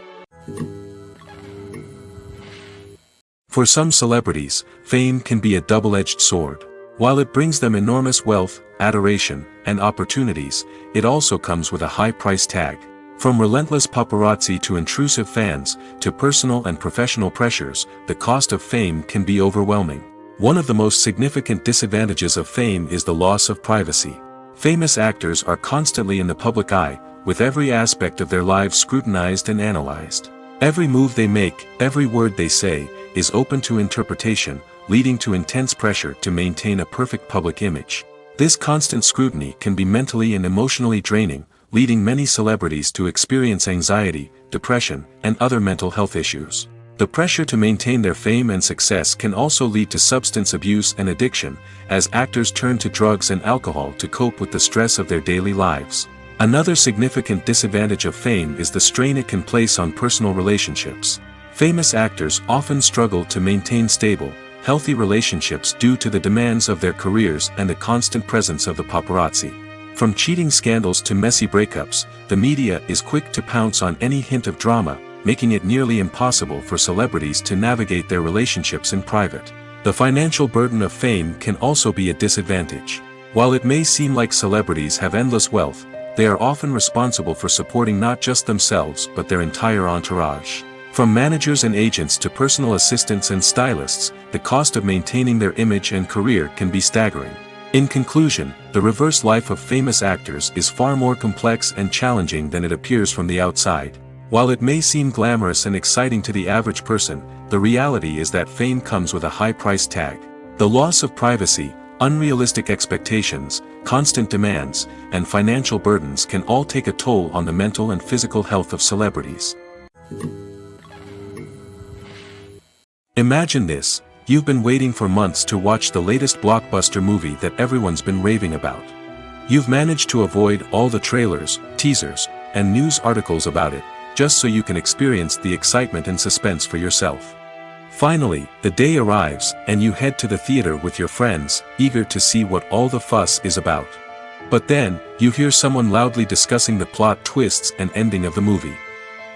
For some celebrities, fame can be a double-edged sword. While it brings them enormous wealth, adoration, and opportunities, it also comes with a high price tag. From relentless paparazzi to intrusive fans, to personal and professional pressures, the cost of fame can be overwhelming. One of the most significant disadvantages of fame is the loss of privacy. Famous actors are constantly in the public eye, with every aspect of their lives scrutinized and analyzed. Every move they make, every word they say, is open to interpretation, leading to intense pressure to maintain a perfect public image. This constant scrutiny can be mentally and emotionally draining, leading many celebrities to experience anxiety, depression, and other mental health issues. The pressure to maintain their fame and success can also lead to substance abuse and addiction, as actors turn to drugs and alcohol to cope with the stress of their daily lives. Another significant disadvantage of fame is the strain it can place on personal relationships. Famous actors often struggle to maintain stable, healthy relationships due to the demands of their careers and the constant presence of the paparazzi. From cheating scandals to messy breakups, the media is quick to pounce on any hint of drama, making it nearly impossible for celebrities to navigate their relationships in private. The financial burden of fame can also be a disadvantage. While it may seem like celebrities have endless wealth, they are often responsible for supporting not just themselves but their entire entourage. From managers and agents to personal assistants and stylists, the cost of maintaining their image and career can be staggering. In conclusion, the reverse life of famous actors is far more complex and challenging than it appears from the outside. While it may seem glamorous and exciting to the average person, the reality is that fame comes with a high price tag. The loss of privacy, unrealistic expectations, constant demands, and financial burdens can all take a toll on the mental and physical health of celebrities. Imagine this: you've been waiting for months to watch the latest blockbuster movie that everyone's been raving about. You've managed to avoid all the trailers, teasers, and news articles about it, just so you can experience the excitement and suspense for yourself. Finally, the day arrives, and you head to the theater with your friends, eager to see what all the fuss is about. But then, you hear someone loudly discussing the plot twists and ending of the movie.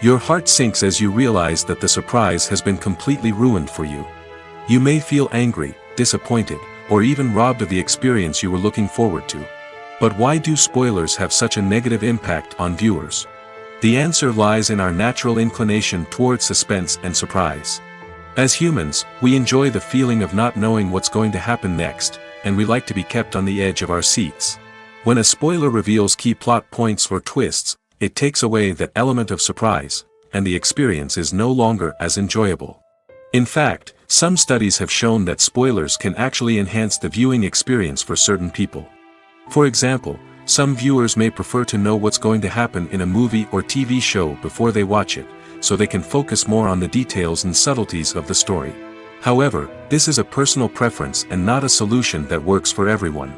Your heart sinks as you realize that the surprise has been completely ruined for you. You may feel angry, disappointed, or even robbed of the experience you were looking forward to. But why do spoilers have such a negative impact on viewers? The answer lies in our natural inclination toward suspense and surprise. As humans, we enjoy the feeling of not knowing what's going to happen next, and we like to be kept on the edge of our seats. When a spoiler reveals key plot points or twists, it takes away that element of surprise, and the experience is no longer as enjoyable. In fact, some studies have shown that spoilers can actually enhance the viewing experience for certain people. For example, some viewers may prefer to know what's going to happen in a movie or TV show before they watch it, so they can focus more on the details and subtleties of the story. However, this is a personal preference and not a solution that works for everyone.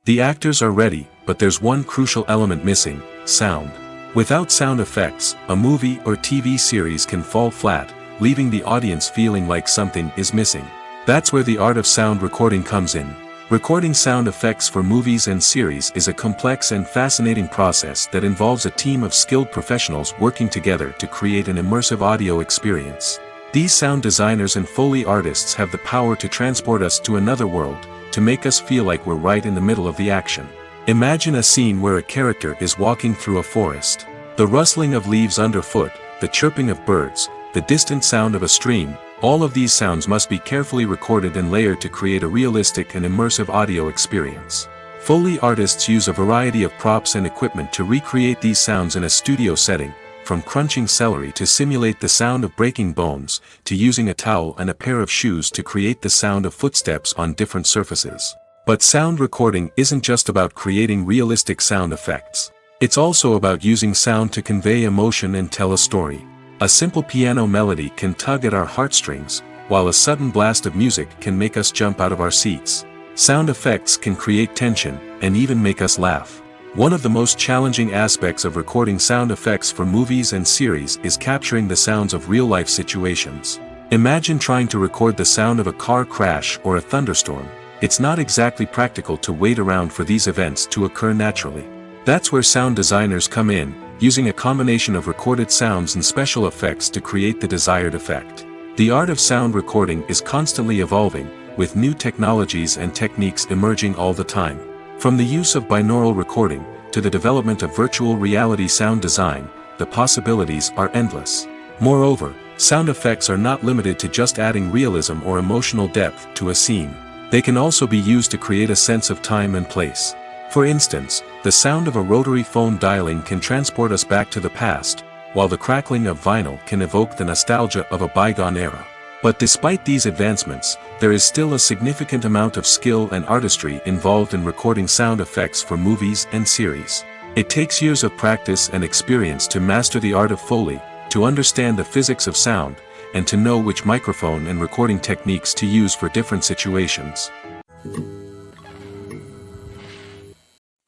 The actors are ready, but there's one crucial element missing: sound. Without sound effects, a movie or TV series can fall flat, leaving the audience feeling like something is missing. That's where the art of sound recording comes in. Recording sound effects for movies and series is a complex and fascinating process that involves a team of skilled professionals working together to create an immersive audio experience. These sound designers and Foley artists have the power to transport us to another world, to make us feel like we're right in the middle of the action. Imagine a scene where a character is walking through a forest. The rustling of leaves underfoot, the chirping of birds, the distant sound of a stream, all of these sounds must be carefully recorded and layered to create a realistic and immersive audio experience. Foley artists use a variety of props and equipment to recreate these sounds in a studio setting, from crunching celery to simulate the sound of breaking bones, to using a towel and a pair of shoes to create the sound of footsteps on different surfaces. But sound recording isn't just about creating realistic sound effects. It's also about using sound to convey emotion and tell a story. A simple piano melody can tug at our heartstrings, while a sudden blast of music can make us jump out of our seats. Sound effects can create tension, and even make us laugh. One of the most challenging aspects of recording sound effects for movies and series is capturing the sounds of real-life situations. Imagine trying to record the sound of a car crash or a thunderstorm. It's not exactly practical to wait around for these events to occur naturally. That's where sound designers come in, using a combination of recorded sounds and special effects to create the desired effect. The art of sound recording is constantly evolving, with new technologies and techniques emerging all the time. From the use of binaural recording, to the development of virtual reality sound design, the possibilities are endless. Moreover, sound effects are not limited to just adding realism or emotional depth to a scene. They can also be used to create a sense of time and place. For instance, the sound of a rotary phone dialing can transport us back to the past, while the crackling of vinyl can evoke the nostalgia of a bygone era. But despite these advancements, there is still a significant amount of skill and artistry involved in recording sound effects for movies and series. It takes years of practice and experience to master the art of Foley, to understand the physics of sound, and to know which microphone and recording techniques to use for different situations.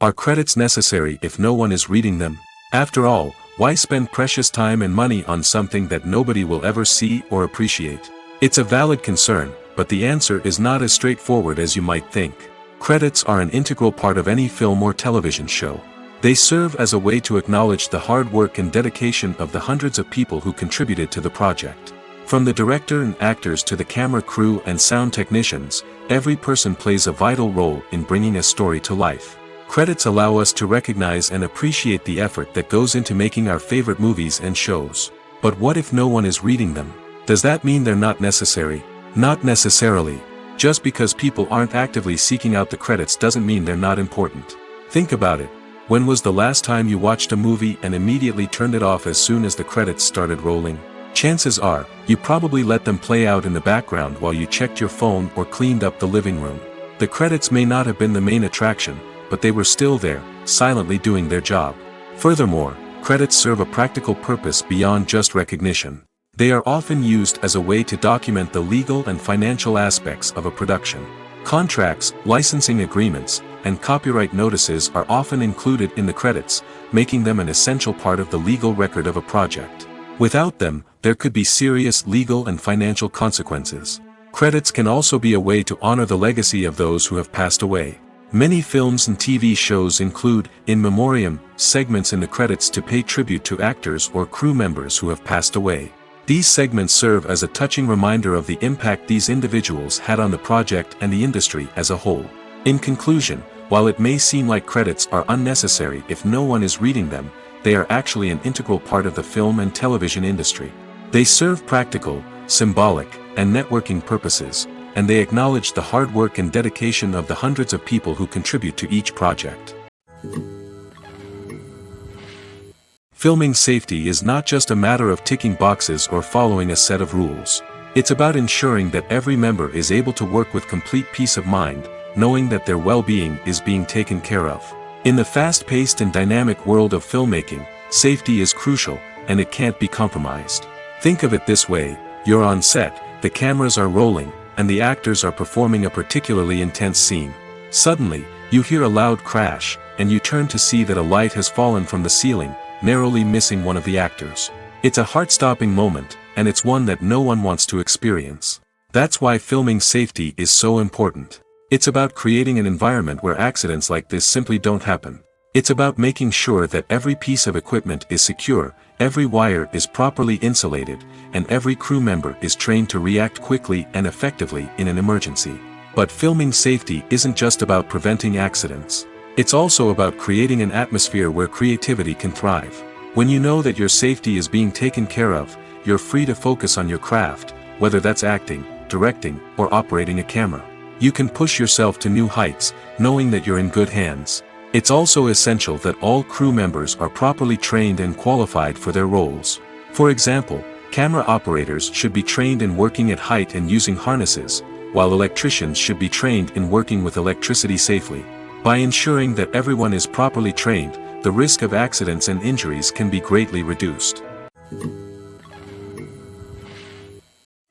Are credits necessary if no one is reading them? After all, why spend precious time and money on something that nobody will ever see or appreciate? It's a valid concern, but the answer is not as straightforward as you might think. Credits are an integral part of any film or television show. They serve as a way to acknowledge the hard work and dedication of the hundreds of people who contributed to the project. From the director and actors to the camera crew and sound technicians, every person plays a vital role in bringing a story to life. Credits allow us to recognize and appreciate the effort that goes into making our favorite movies and shows. But what if no one is reading them? Does that mean they're not necessary? Not necessarily. Just because people aren't actively seeking out the credits doesn't mean they're not important. Think about it. When was the last time you watched a movie and immediately turned it off as soon as the credits started rolling? Chances are, you probably let them play out in the background while you checked your phone or cleaned up the living room. The credits may not have been the main attraction, but they were still there, silently doing their job. Furthermore, credits serve a practical purpose beyond just recognition. They are often used as a way to document the legal and financial aspects of a production. Contracts, licensing agreements, and copyright notices are often included in the credits, making them an essential part of the legal record of a project. Without them, there could be serious legal and financial consequences. Credits can also be a way to honor the legacy of those who have passed away. Many films and TV shows include, in memoriam, segments in the credits to pay tribute to actors or crew members who have passed away. These segments serve as a touching reminder of the impact these individuals had on the project and the industry as a whole. In conclusion, while it may seem like credits are unnecessary if no one is reading them, they are actually an integral part of the film and television industry. They serve practical, symbolic, and networking purposes, and they acknowledge the hard work and dedication of the hundreds of people who contribute to each project. Filming safety is not just a matter of ticking boxes or following a set of rules. It's about ensuring that every member is able to work with complete peace of mind, knowing that their well-being is being taken care of. In the fast-paced and dynamic world of filmmaking, safety is crucial, and it can't be compromised. Think of it this way: you're on set, the cameras are rolling, and the actors are performing a particularly intense scene. Suddenly, you hear a loud crash, and you turn to see that a light has fallen from the ceiling, narrowly missing one of the actors. It's a heart-stopping moment, and it's one that no one wants to experience. That's why filming safety is so important. It's about creating an environment where accidents like this simply don't happen. It's about making sure that every piece of equipment is secure, every wire is properly insulated, and every crew member is trained to react quickly and effectively in an emergency. But filming safety isn't just about preventing accidents. It's also about creating an atmosphere where creativity can thrive. When you know that your safety is being taken care of, you're free to focus on your craft, whether that's acting, directing, or operating a camera. You can push yourself to new heights, knowing that you're in good hands. It's also essential that all crew members are properly trained and qualified for their roles. For example, camera operators should be trained in working at height and using harnesses, while electricians should be trained in working with electricity safely. By ensuring that everyone is properly trained, the risk of accidents and injuries can be greatly reduced.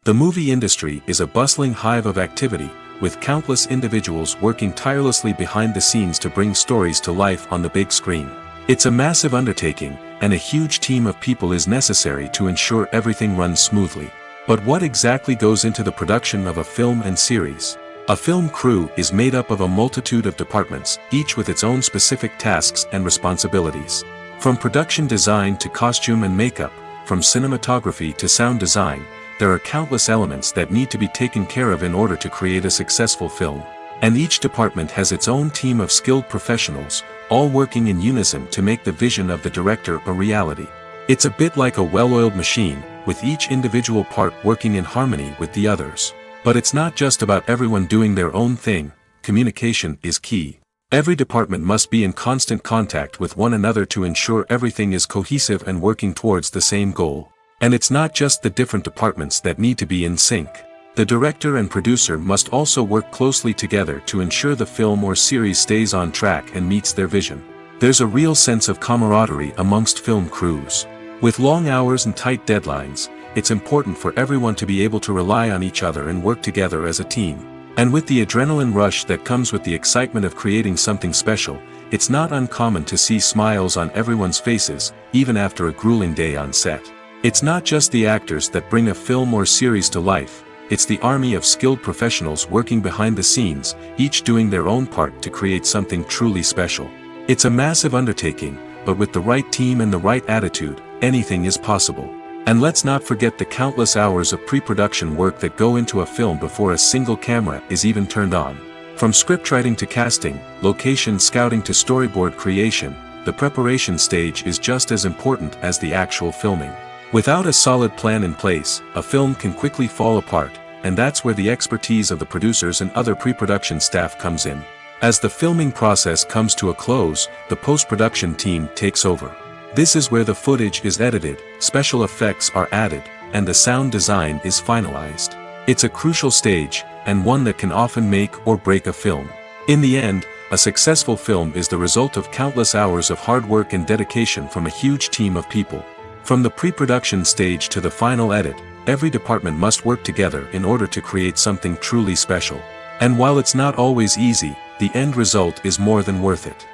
The movie industry is a bustling hive of activity, with countless individuals working tirelessly behind the scenes to bring stories to life on the big screen. It's a massive undertaking, and a huge team of people is necessary to ensure everything runs smoothly. But what exactly goes into the production of a film and series? A film crew is made up of a multitude of departments, each with its own specific tasks and responsibilities. From production design to costume and makeup, from cinematography to sound design, there are countless elements that need to be taken care of in order to create a successful film. And each department has its own team of skilled professionals, all working in unison to make the vision of the director a reality. It's a bit like a well-oiled machine, with each individual part working in harmony with the others. But it's not just about everyone doing their own thing. Communication is key. Every department must be in constant contact with one another to ensure everything is cohesive and working towards the same goal. And it's not just the different departments that need to be in sync. The director and producer must also work closely together to ensure the film or series stays on track and meets their vision. There's a real sense of camaraderie amongst film crews. With long hours and tight deadlines, it's important for everyone to be able to rely on each other and work together as a team. And with the adrenaline rush that comes with the excitement of creating something special, it's not uncommon to see smiles on everyone's faces, even after a grueling day on set. It's not just the actors that bring a film or series to life, it's the army of skilled professionals working behind the scenes, each doing their own part to create something truly special. It's a massive undertaking, but with the right team and the right attitude, anything is possible. And let's not forget the countless hours of pre-production work that go into a film before a single camera is even turned on. From scriptwriting to casting, location scouting to storyboard creation, the preparation stage is just as important as the actual filming. Without a solid plan in place, a film can quickly fall apart, and that's where the expertise of the producers and other pre-production staff comes in. As the filming process comes to a close, the post-production team takes over. This is where the footage is edited, special effects are added, and the sound design is finalized. It's a crucial stage, and one that can often make or break a film. In the end, a successful film is the result of countless hours of hard work and dedication from a huge team of people. From the pre-production stage to the final edit, every department must work together in order to create something truly special. And while it's not always easy, the end result is more than worth it.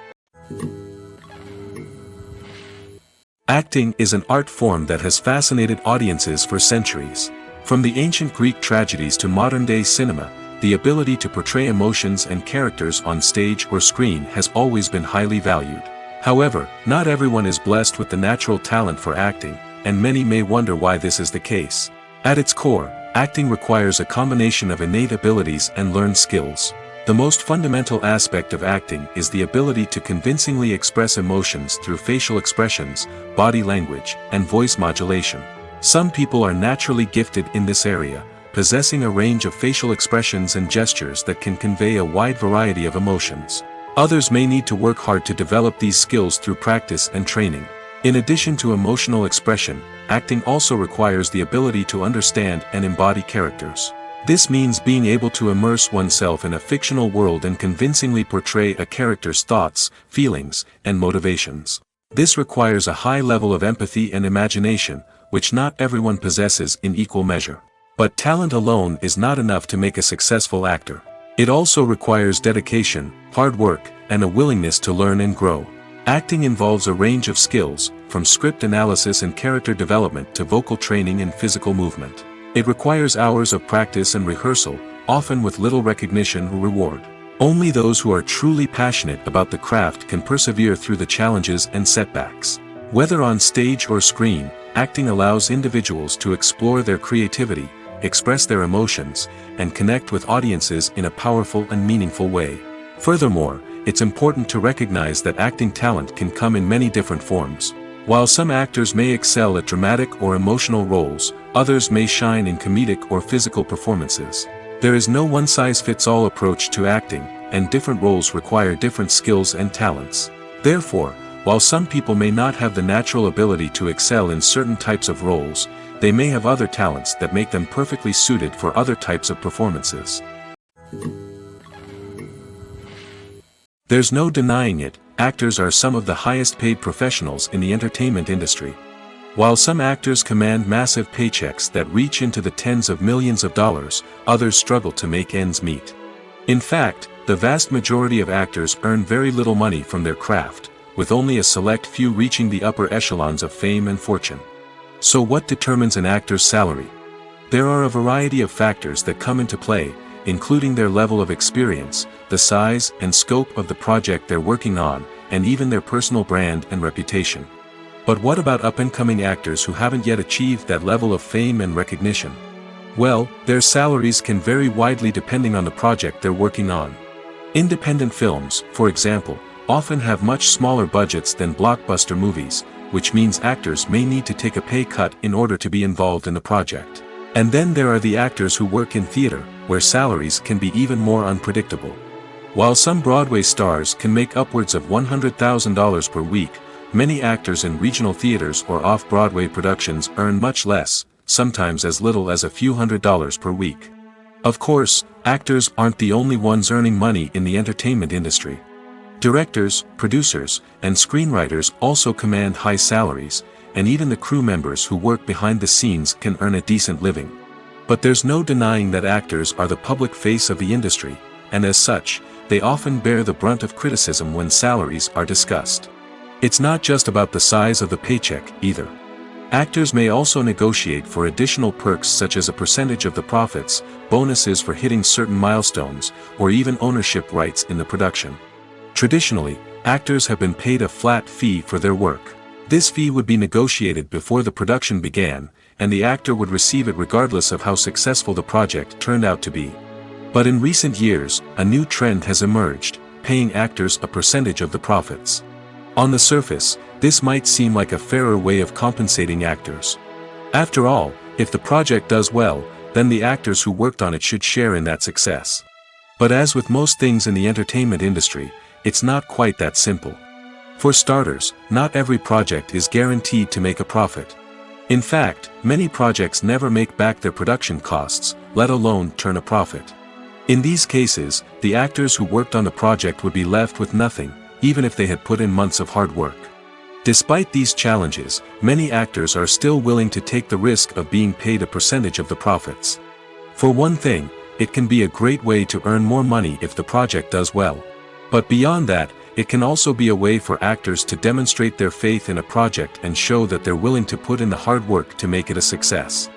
Acting is an art form that has fascinated audiences for centuries. From the ancient Greek tragedies to modern-day cinema, the ability to portray emotions and characters on stage or screen has always been highly valued. However, not everyone is blessed with the natural talent for acting, and many may wonder why this is the case. At its core, acting requires a combination of innate abilities and learned skills. The most fundamental aspect of acting is the ability to convincingly express emotions through facial expressions, body language, and voice modulation. Some people are naturally gifted in this area, possessing a range of facial expressions and gestures that can convey a wide variety of emotions. Others may need to work hard to develop these skills through practice and training. In addition to emotional expression, acting also requires the ability to understand and embody characters. This means being able to immerse oneself in a fictional world and convincingly portray a character's thoughts, feelings, and motivations. This requires a high level of empathy and imagination, which not everyone possesses in equal measure. But talent alone is not enough to make a successful actor. It also requires dedication, hard work, and a willingness to learn and grow. Acting involves a range of skills, from script analysis and character development to vocal training and physical movement. It requires hours of practice and rehearsal, often with little recognition or reward. Only those who are truly passionate about the craft can persevere through the challenges and setbacks. Whether on stage or screen, acting allows individuals to explore their creativity, express their emotions, and connect with audiences in a powerful and meaningful way. Furthermore, it's important to recognize that acting talent can come in many different forms. While some actors may excel at dramatic or emotional roles, others may shine in comedic or physical performances. There is no one-size-fits-all approach to acting, and different roles require different skills and talents. Therefore, while some people may not have the natural ability to excel in certain types of roles, they may have other talents that make them perfectly suited for other types of performances. There's no denying it, actors are some of the highest paid professionals in the entertainment industry. While some actors command massive paychecks that reach into the tens of millions of dollars, others struggle to make ends meet. In fact, the vast majority of actors earn very little money from their craft, with only a select few reaching the upper echelons of fame and fortune. So what determines an actor's salary? There are a variety of factors that come into play, including their level of experience, the size and scope of the project they're working on, and even their personal brand and reputation. But what about up-and-coming actors who haven't yet achieved that level of fame and recognition? Well, their salaries can vary widely depending on the project they're working on. Independent films, for example, often have much smaller budgets than blockbuster movies, which means actors may need to take a pay cut in order to be involved in the project. And then there are the actors who work in theater, where salaries can be even more unpredictable. While some Broadway stars can make upwards of $100,000 per week, many actors in regional theaters or off-Broadway productions earn much less, sometimes as little as a few $100s per week. Of course, actors aren't the only ones earning money in the entertainment industry. Directors, producers, and screenwriters also command high salaries, and even the crew members who work behind the scenes can earn a decent living. But there's no denying that actors are the public face of the industry, and as such, they often bear the brunt of criticism when salaries are discussed. It's not just about the size of the paycheck, either. Actors may also negotiate for additional perks such as a percentage of the profits, bonuses for hitting certain milestones, or even ownership rights in the production. Traditionally, actors have been paid a flat fee for their work. This fee would be negotiated before the production began, and the actor would receive it regardless of how successful the project turned out to be. But in recent years, a new trend has emerged, paying actors a percentage of the profits. On the surface, this might seem like a fairer way of compensating actors. After all, if the project does well, then the actors who worked on it should share in that success. But as with most things in the entertainment industry, it's not quite that simple. For starters, not every project is guaranteed to make a profit. In fact, many projects never make back their production costs, let alone turn a profit. In these cases, the actors who worked on the project would be left with nothing, even if they had put in months of hard work. Despite these challenges, many actors are still willing to take the risk of being paid a percentage of the profits. For one thing, it can be a great way to earn more money if the project does well. But beyond that, it can also be a way for actors to demonstrate their faith in a project and show that they're willing to put in the hard work to make it a success.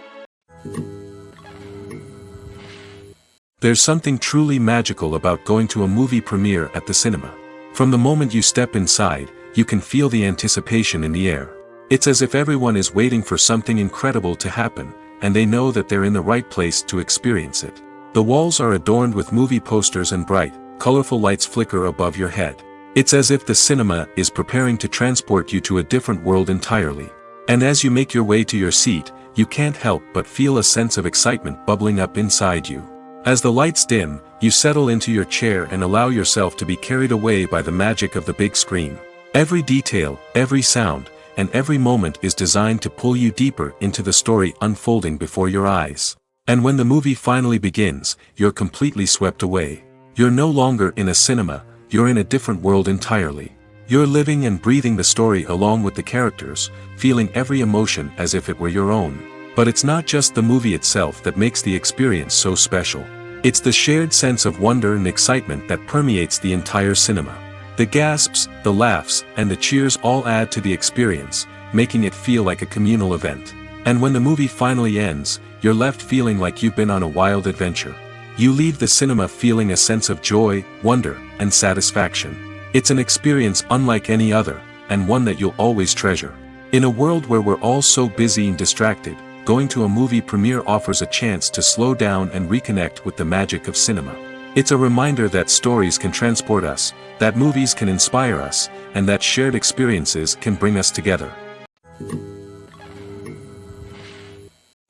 There's something truly magical about going to a movie premiere at the cinema. From the moment you step inside, you can feel the anticipation in the air. It's as if everyone is waiting for something incredible to happen, and they know that they're in the right place to experience it. The walls are adorned with movie posters and bright, colorful lights flicker above your head. It's as if the cinema is preparing to transport you to a different world entirely. And as you make your way to your seat, you can't help but feel a sense of excitement bubbling up inside you. As the lights dim, you settle into your chair and allow yourself to be carried away by the magic of the big screen. Every detail, every sound, and every moment is designed to pull you deeper into the story unfolding before your eyes. And when the movie finally begins, you're completely swept away. You're no longer in a cinema, you're in a different world entirely. You're living and breathing the story along with the characters, feeling every emotion as if it were your own. But it's not just the movie itself that makes the experience so special. It's the shared sense of wonder and excitement that permeates the entire cinema. The gasps, the laughs, and the cheers all add to the experience, making it feel like a communal event. And when the movie finally ends, you're left feeling like you've been on a wild adventure. You leave the cinema feeling a sense of joy, wonder, and satisfaction. It's an experience unlike any other, and one that you'll always treasure. In a world where we're all so busy and distracted, going to a movie premiere offers a chance to slow down and reconnect with the magic of cinema. It's a reminder that stories can transport us, that movies can inspire us, and that shared experiences can bring us together.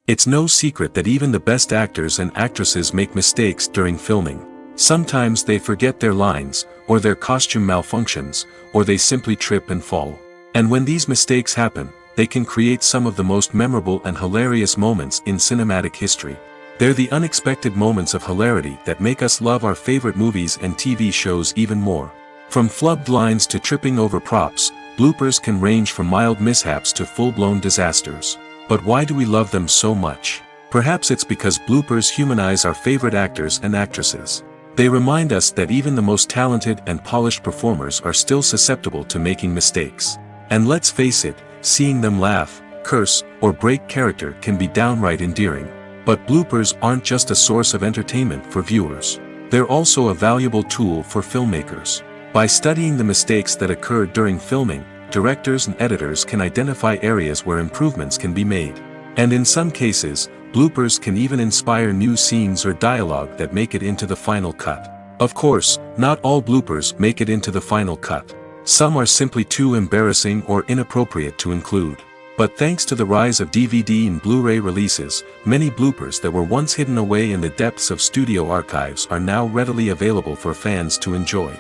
It's no secret that even the best actors and actresses make mistakes during filming. Sometimes they forget their lines, or their costume malfunctions, or they simply trip and fall. And when these mistakes happen, they can create some of the most memorable and hilarious moments in cinematic history. They're the unexpected moments of hilarity that make us love our favorite movies and TV shows even more. From flubbed lines to tripping over props, bloopers can range from mild mishaps to full-blown disasters. But why do we love them so much? Perhaps it's because bloopers humanize our favorite actors and actresses. They remind us that even the most talented and polished performers are still susceptible to making mistakes. And let's face it, seeing them laugh, curse, or break character can be downright endearing. But bloopers aren't just a source of entertainment for viewers. They're also a valuable tool for filmmakers. By studying the mistakes that occurred during filming, directors and editors can identify areas where improvements can be made. And in some cases, bloopers can even inspire new scenes or dialogue that make it into the final cut. Of course, not all bloopers make it into the final cut. Some are simply too embarrassing or inappropriate to include. But thanks to the rise of DVD and Blu-ray releases, many bloopers that were once hidden away in the depths of studio archives are now readily available for fans to enjoy.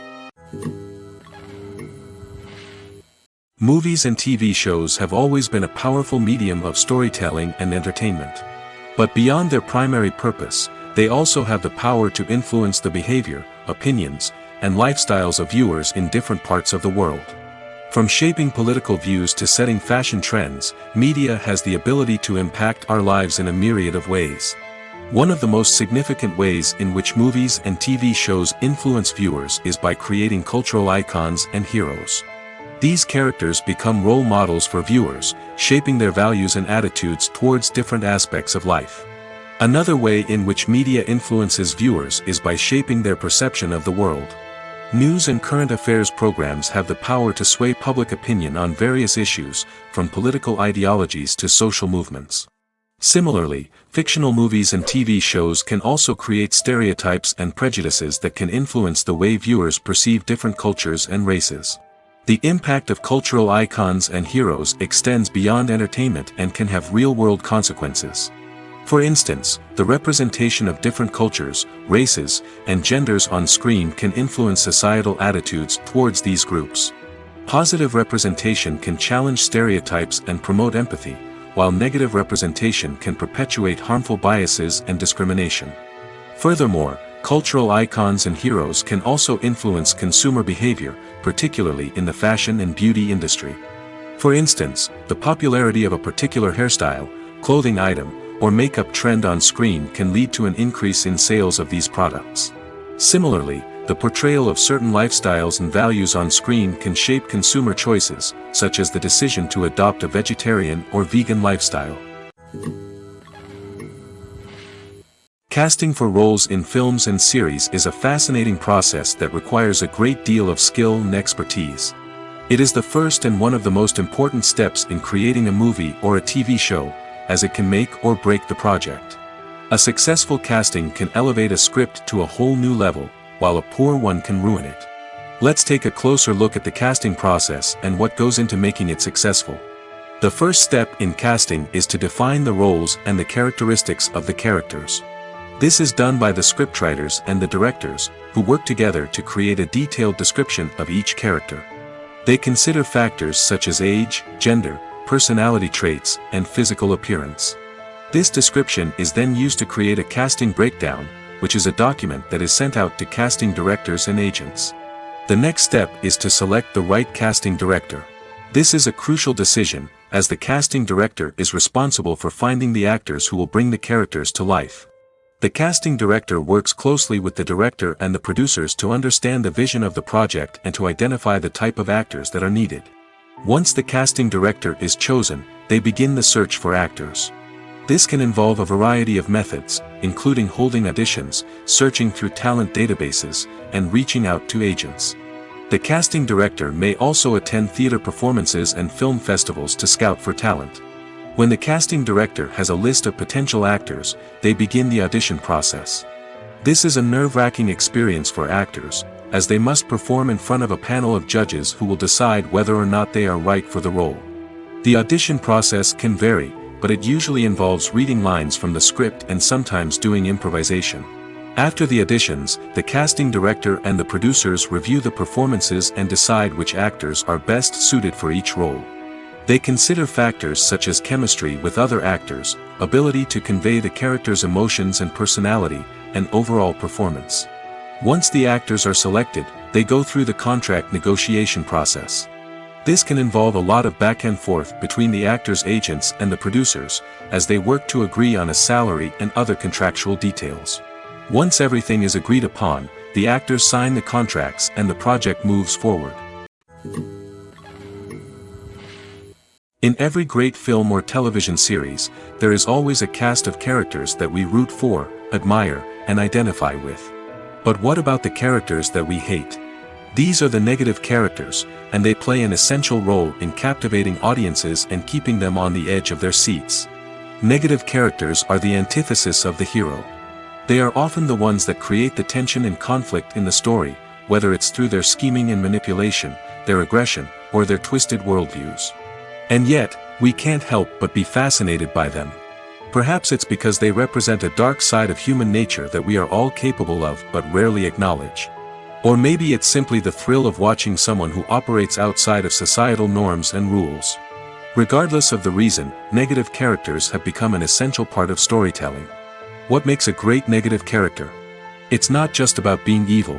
Movies and TV shows have always been a powerful medium of storytelling and entertainment. But beyond their primary purpose, they also have the power to influence the behavior, opinions, and lifestyles of viewers in different parts of the world. From shaping political views to setting fashion trends, media has the ability to impact our lives in a myriad of ways. One of the most significant ways in which movies and TV shows influence viewers is by creating cultural icons and heroes. These characters become role models for viewers, shaping their values and attitudes towards different aspects of life. Another way in which media influences viewers is by shaping their perception of the world. News and current affairs programs have the power to sway public opinion on various issues, from political ideologies to social movements. Similarly, fictional movies and TV shows can also create stereotypes and prejudices that can influence the way viewers perceive different cultures and races. The impact of cultural icons and heroes extends beyond entertainment and can have real-world consequences. For instance, the representation of different cultures, races, and genders on screen can influence societal attitudes towards these groups. Positive representation can challenge stereotypes and promote empathy, while negative representation can perpetuate harmful biases and discrimination. Furthermore, cultural icons and heroes can also influence consumer behavior, particularly in the fashion and beauty industry. For instance, the popularity of a particular hairstyle, clothing item, or makeup trend on screen can lead to an increase in sales of these products. Similarly, the portrayal of certain lifestyles and values on screen can shape consumer choices, such as the decision to adopt a vegetarian or vegan lifestyle. Casting for roles in films and series is a fascinating process that requires a great deal of skill and expertise. It is the first and one of the most important steps in creating a movie or a TV show, as it can make or break the project. A successful casting can elevate a script to a whole new level, while a poor one can ruin it. Let's take a closer look at the casting process and what goes into making it successful. The first step in casting is to define the roles and the characteristics of the characters. This is done by the scriptwriters and the directors, who work together to create a detailed description of each character. They consider factors such as age, gender, personality traits, and physical appearance. This description is then used to create a casting breakdown, which is a document that is sent out to casting directors and agents. The next step is to select the right casting director. This is a crucial decision, as the casting director is responsible for finding the actors who will bring the characters to life. The casting director works closely with the director and the producers to understand the vision of the project and to identify the type of actors that are needed. Once the casting director is chosen, they begin the search for actors. This can involve a variety of methods, including holding auditions, searching through talent databases, and reaching out to agents. The casting director may also attend theater performances and film festivals to scout for talent. When the casting director has a list of potential actors, they begin the audition process. This is a nerve-wracking experience for actors, as they must perform in front of a panel of judges who will decide whether or not they are right for the role. The audition process can vary, but it usually involves reading lines from the script and sometimes doing improvisation. After the auditions, the casting director and the producers review the performances and decide which actors are best suited for each role. They consider factors such as chemistry with other actors, ability to convey the character's emotions and personality, and overall performance. Once the actors are selected, they go through the contract negotiation process. This can involve a lot of back and forth between the actors' agents and the producers, as they work to agree on a salary and other contractual details. Once everything is agreed upon, the actors sign the contracts and the project moves forward. In every great film or television series, there is always a cast of characters that we root for, admire, and identify with. But what about the characters that we hate? These are the negative characters, and they play an essential role in captivating audiences and keeping them on the edge of their seats. Negative characters are the antithesis of the hero. They are often the ones that create the tension and conflict in the story, whether it's through their scheming and manipulation, their aggression, or their twisted worldviews. And yet, we can't help but be fascinated by them. Perhaps it's because they represent a dark side of human nature that we are all capable of but rarely acknowledge. Or maybe it's simply the thrill of watching someone who operates outside of societal norms and rules. Regardless of the reason, negative characters have become an essential part of storytelling. What makes a great negative character? It's not just about being evil.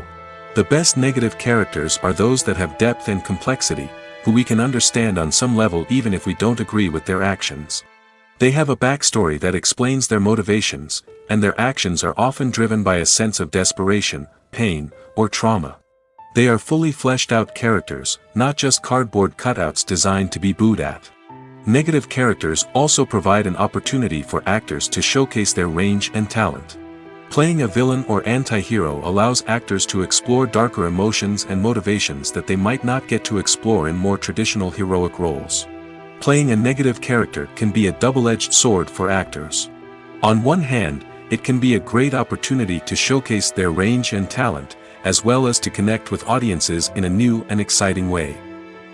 The best negative characters are those that have depth and complexity, who we can understand on some level even if we don't agree with their actions. They have a backstory that explains their motivations, and their actions are often driven by a sense of desperation, pain, or trauma. They are fully fleshed out characters, not just cardboard cutouts designed to be booed at. Negative characters also provide an opportunity for actors to showcase their range and talent. Playing a villain or anti-hero allows actors to explore darker emotions and motivations that they might not get to explore in more traditional heroic roles. Playing a negative character can be a double-edged sword for actors. On one hand, it can be a great opportunity to showcase their range and talent, as well as to connect with audiences in a new and exciting way.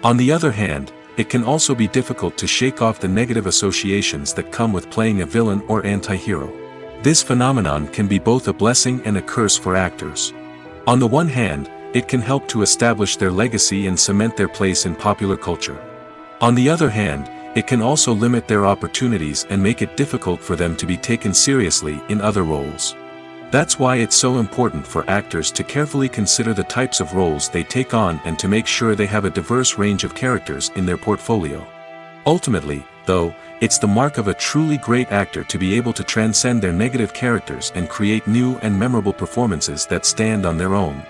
On the other hand, it can also be difficult to shake off the negative associations that come with playing a villain or anti-hero. This phenomenon can be both a blessing and a curse for actors. On the one hand, it can help to establish their legacy and cement their place in popular culture. On the other hand, it can also limit their opportunities and make it difficult for them to be taken seriously in other roles. That's why it's so important for actors to carefully consider the types of roles they take on and to make sure they have a diverse range of characters in their portfolio. Ultimately, though, it's the mark of a truly great actor to be able to transcend their negative characters and create new and memorable performances that stand on their own.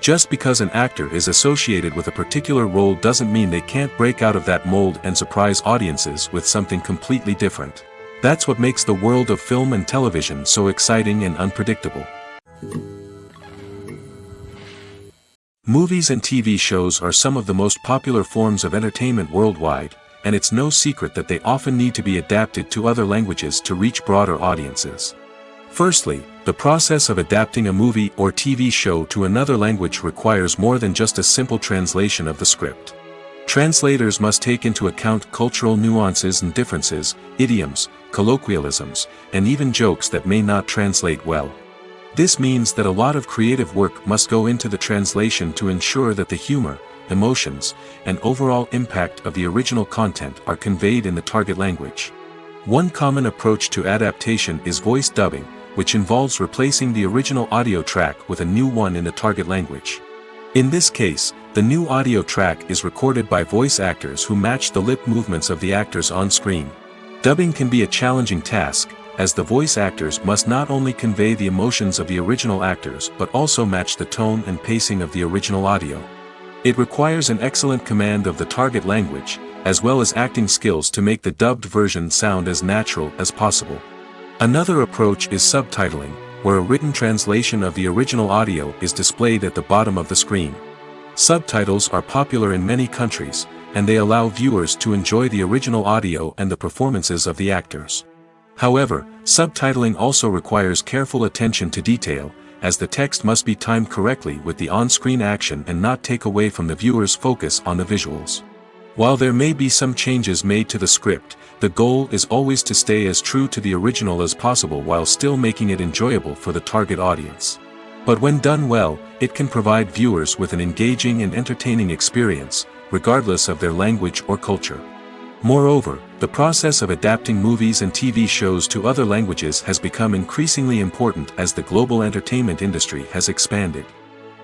Just because an actor is associated with a particular role doesn't mean they can't break out of that mold and surprise audiences with something completely different. That's what makes the world of film and television so exciting and unpredictable. Movies and TV shows are some of the most popular forms of entertainment worldwide, and it's no secret that they often need to be adapted to other languages to reach broader audiences. Firstly, the process of adapting a movie or TV show to another language requires more than just a simple translation of the script. Translators must take into account cultural nuances and differences, idioms, colloquialisms, and even jokes that may not translate well. This means that a lot of creative work must go into the translation to ensure that the humor, emotions, and overall impact of the original content are conveyed in the target language. One common approach to adaptation is voice dubbing, which involves replacing the original audio track with a new one in the target language. In this case, the new audio track is recorded by voice actors who match the lip movements of the actors on screen. Dubbing can be a challenging task, as the voice actors must not only convey the emotions of the original actors but also match the tone and pacing of the original audio. It requires an excellent command of the target language, as well as acting skills to make the dubbed version sound as natural as possible. Another approach is subtitling, where a written translation of the original audio is displayed at the bottom of the screen. Subtitles are popular in many countries, and they allow viewers to enjoy the original audio and the performances of the actors. However, subtitling also requires careful attention to detail, as the text must be timed correctly with the on-screen action and not take away from the viewer's focus on the visuals. While there may be some changes made to the script, the goal is always to stay as true to the original as possible while still making it enjoyable for the target audience. But when done well, it can provide viewers with an engaging and entertaining experience, regardless of their language or culture. Moreover, the process of adapting movies and TV shows to other languages has become increasingly important as the global entertainment industry has expanded.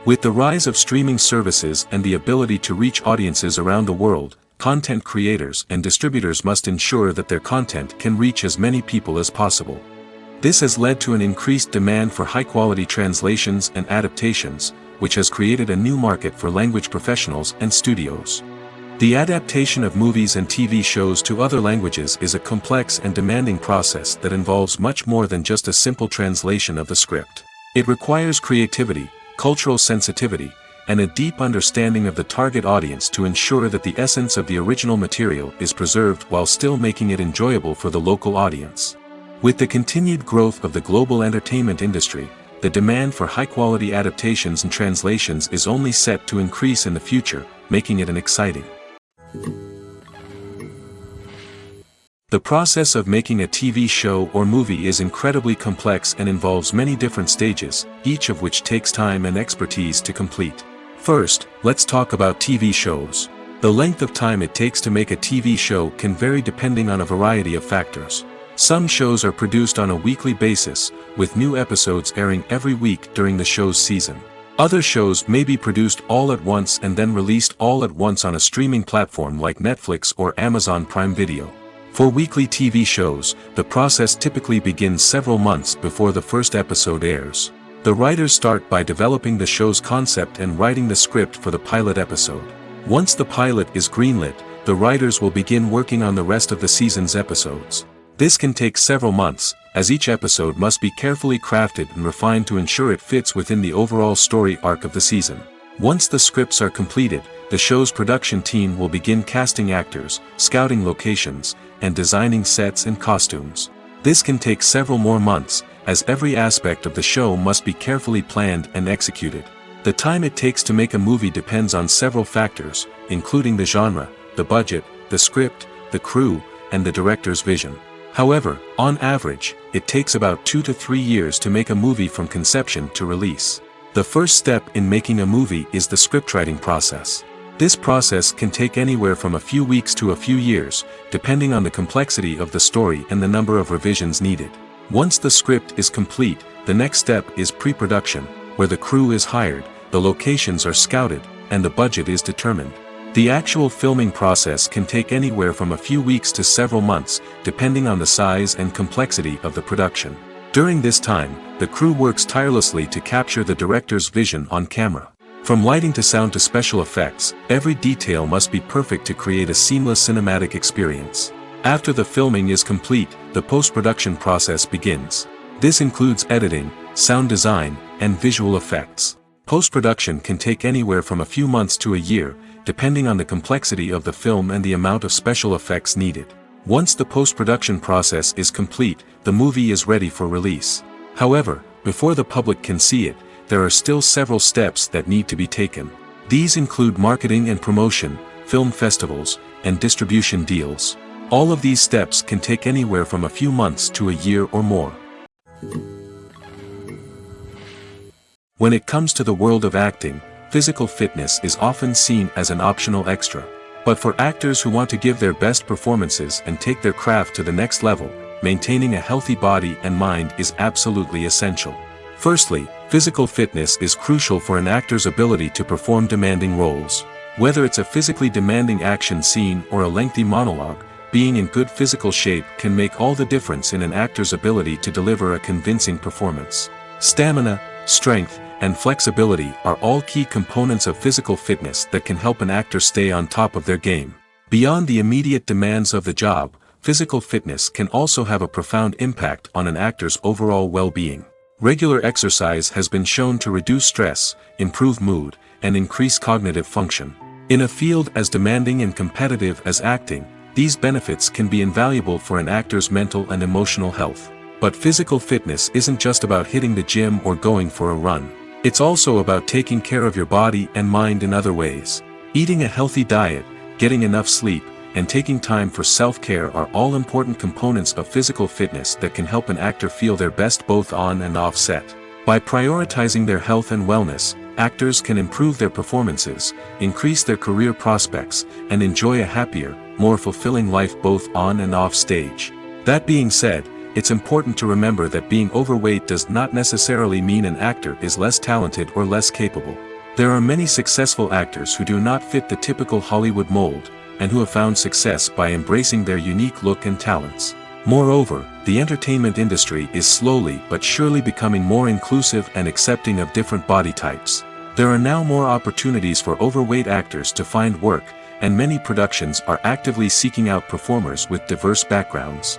With the rise of streaming services and the ability to reach audiences around the world, content creators and distributors must ensure that their content can reach as many people as possible. This has led to an increased demand for high-quality translations and adaptations, which has created a new market for language professionals and studios. The adaptation of movies and TV shows to other languages is a complex and demanding process that involves much more than just a simple translation of the script. It requires creativity, cultural sensitivity, and a deep understanding of the target audience to ensure that the essence of the original material is preserved while still making it enjoyable for the local audience. With the continued growth of the global entertainment industry, the demand for high-quality adaptations and translations is only set to increase in the future, making it an exciting. The process of making a TV show or movie is incredibly complex and involves many different stages, each of which takes time and expertise to complete. First, let's talk about TV shows. The length of time it takes to make a TV show can vary depending on a variety of factors. Some shows are produced on a weekly basis, with new episodes airing every week during the show's season. Other shows may be produced all at once and then released all at once on a streaming platform like Netflix or Amazon Prime Video. For weekly TV shows, the process typically begins several months before the first episode airs. The writers start by developing the show's concept and writing the script for the pilot episode. Once the pilot is greenlit, the writers will begin working on the rest of the season's episodes. This can take several months, as each episode must be carefully crafted and refined to ensure it fits within the overall story arc of the season. Once the scripts are completed, the show's production team will begin casting actors, scouting locations, and designing sets and costumes. This can take several more months, as every aspect of the show must be carefully planned and executed. The time it takes to make a movie depends on several factors, including the genre, the budget, the script, the crew, and the director's vision. However, on average, it takes about 2 to 3 years to make a movie from conception to release. The first step in making a movie is the scriptwriting process. This process can take anywhere from a few weeks to a few years, depending on the complexity of the story and the number of revisions needed. Once the script is complete, the next step is pre-production, where the crew is hired, the locations are scouted, and the budget is determined. The actual filming process can take anywhere from a few weeks to several months, depending on the size and complexity of the production. During this time, the crew works tirelessly to capture the director's vision on camera. From lighting to sound to special effects, every detail must be perfect to create a seamless cinematic experience. After the filming is complete, the post-production process begins. This includes editing, sound design, and visual effects. Post-production can take anywhere from a few months to a year, depending on the complexity of the film and the amount of special effects needed. Once the post-production process is complete, the movie is ready for release. However, before the public can see it, there are still several steps that need to be taken. These include marketing and promotion, film festivals, and distribution deals. All of these steps can take anywhere from a few months to a year or more. When it comes to the world of acting, physical fitness is often seen as an optional extra. But for actors who want to give their best performances and take their craft to the next level, maintaining a healthy body and mind is absolutely essential. Firstly, physical fitness is crucial for an actor's ability to perform demanding roles. Whether it's a physically demanding action scene or a lengthy monologue, being in good physical shape can make all the difference in an actor's ability to deliver a convincing performance. Stamina, strength, and flexibility are all key components of physical fitness that can help an actor stay on top of their game. Beyond the immediate demands of the job, physical fitness can also have a profound impact on an actor's overall well-being. Regular exercise has been shown to reduce stress, improve mood, and increase cognitive function. In a field as demanding and competitive as acting, these benefits can be invaluable for an actor's mental and emotional health. But physical fitness isn't just about hitting the gym or going for a run. It's also about taking care of your body and mind in other ways. Eating a healthy diet, getting enough sleep, and taking time for self-care are all important components of physical fitness that can help an actor feel their best both on and off set. By prioritizing their health and wellness, actors can improve their performances, increase their career prospects, and enjoy a happier, more fulfilling life both on and off stage. That being said, it's important to remember that being overweight does not necessarily mean an actor is less talented or less capable. There are many successful actors who do not fit the typical Hollywood mold, and who have found success by embracing their unique look and talents. Moreover, the entertainment industry is slowly but surely becoming more inclusive and accepting of different body types. There are now more opportunities for overweight actors to find work, and many productions are actively seeking out performers with diverse backgrounds.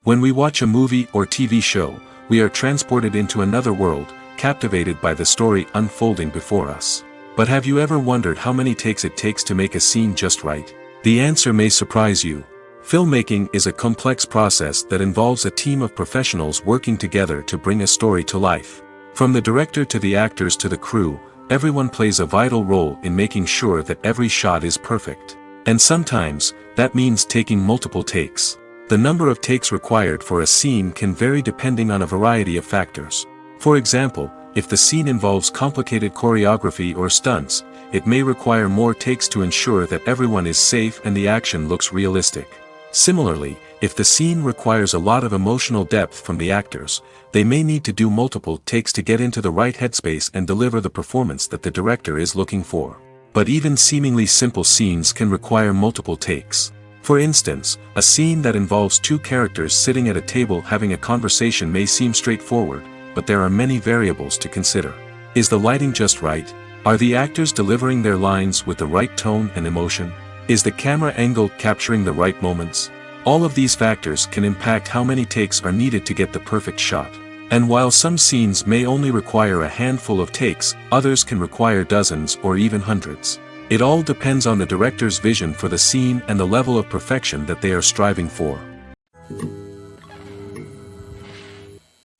When we watch a movie or TV show, we are transported into another world, captivated by the story unfolding before us. But have you ever wondered how many takes it takes to make a scene just right? The answer may surprise you. Filmmaking is a complex process that involves a team of professionals working together to bring a story to life. From the director to the actors to the crew, everyone plays a vital role in making sure that every shot is perfect. And sometimes, that means taking multiple takes. The number of takes required for a scene can vary depending on a variety of factors. For example, if the scene involves complicated choreography or stunts, it may require more takes to ensure that everyone is safe and the action looks realistic. Similarly, if the scene requires a lot of emotional depth from the actors, they may need to do multiple takes to get into the right headspace and deliver the performance that the director is looking for. But even seemingly simple scenes can require multiple takes. For instance, a scene that involves two characters sitting at a table having a conversation may seem straightforward, but there are many variables to consider. Is the lighting just right? Are the actors delivering their lines with the right tone and emotion? Is the camera angle capturing the right moments? All of these factors can impact how many takes are needed to get the perfect shot. And while some scenes may only require a handful of takes, others can require dozens or even hundreds. It all depends on the director's vision for the scene and the level of perfection that they are striving for.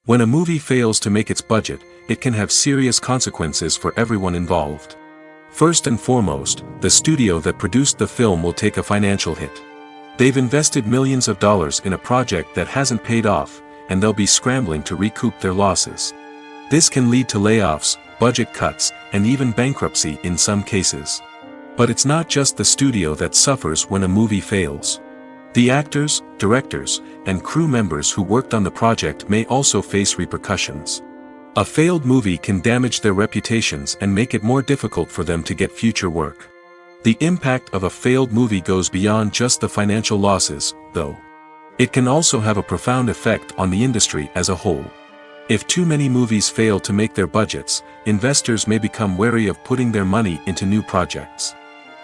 When a movie fails to make its budget, it can have serious consequences for everyone involved. First and foremost, the studio that produced the film will take a financial hit. They've invested millions of dollars in a project that hasn't paid off, and they'll be scrambling to recoup their losses. This can lead to layoffs, budget cuts, and even bankruptcy in some cases. But it's not just the studio that suffers when a movie fails. The actors, directors, and crew members who worked on the project may also face repercussions. A failed movie can damage their reputations and make it more difficult for them to get future work. The impact of a failed movie goes beyond just the financial losses, though. It can also have a profound effect on the industry as a whole. If too many movies fail to make their budgets, investors may become wary of putting their money into new projects.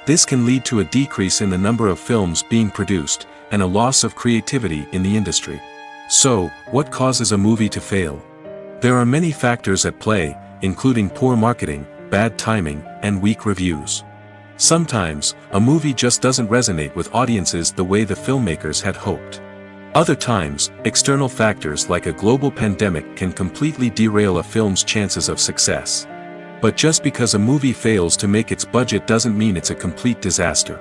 This can lead to a decrease in the number of films being produced, and a loss of creativity in the industry. So, what causes a movie to fail? There are many factors at play, including poor marketing, bad timing, and weak reviews. Sometimes, a movie just doesn't resonate with audiences the way the filmmakers had hoped. Other times, external factors like a global pandemic can completely derail a film's chances of success. But just because a movie fails to make its budget doesn't mean it's a complete disaster.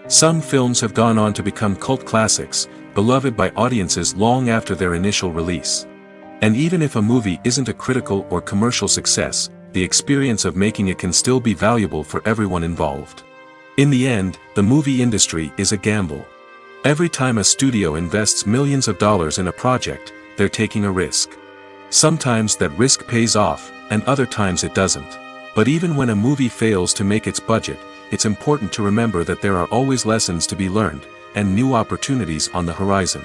Some films have gone on to become cult classics, beloved by audiences long after their initial release. And even if a movie isn't a critical or commercial success, the experience of making it can still be valuable for everyone involved. In the end, the movie industry is a gamble. Every time a studio invests millions of dollars in a project, they're taking a risk. Sometimes that risk pays off, and other times it doesn't. But even when a movie fails to make its budget, it's important to remember that there are always lessons to be learned, and new opportunities on the horizon.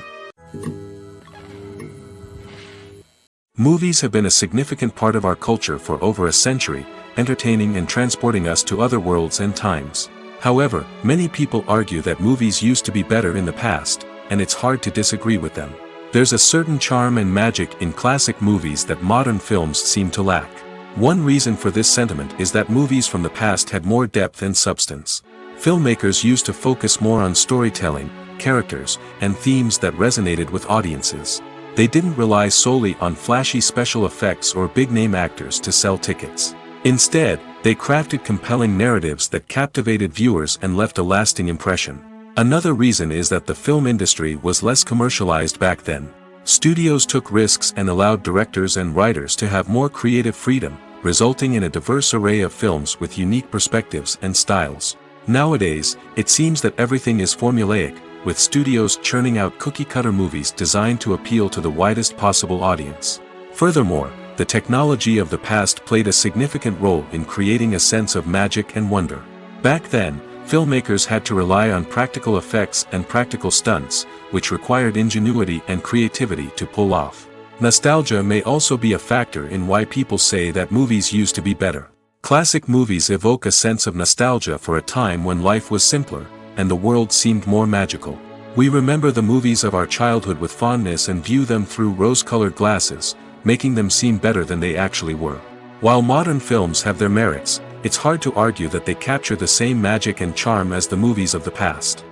Movies have been a significant part of our culture for over a century, entertaining and transporting us to other worlds and times. However, many people argue that movies used to be better in the past, and it's hard to disagree with them. There's a certain charm and magic in classic movies that modern films seem to lack. One reason for this sentiment is that movies from the past had more depth and substance. Filmmakers used to focus more on storytelling, characters, and themes that resonated with audiences. They didn't rely solely on flashy special effects or big-name actors to sell tickets. Instead, they crafted compelling narratives that captivated viewers and left a lasting impression. Another reason is that the film industry was less commercialized back then. Studios took risks and allowed directors and writers to have more creative freedom, resulting in a diverse array of films with unique perspectives and styles. Nowadays, it seems that everything is formulaic, with studios churning out cookie-cutter movies designed to appeal to the widest possible audience. Furthermore, the technology of the past played a significant role in creating a sense of magic and wonder. Back then, filmmakers had to rely on practical effects and practical stunts, which required ingenuity and creativity to pull off. Nostalgia may also be a factor in why people say that movies used to be better. Classic movies evoke a sense of nostalgia for a time when life was simpler, and the world seemed more magical. We remember the movies of our childhood with fondness and view them through rose-colored glasses, making them seem better than they actually were. While modern films have their merits, it's hard to argue that they capture the same magic and charm as the movies of the past.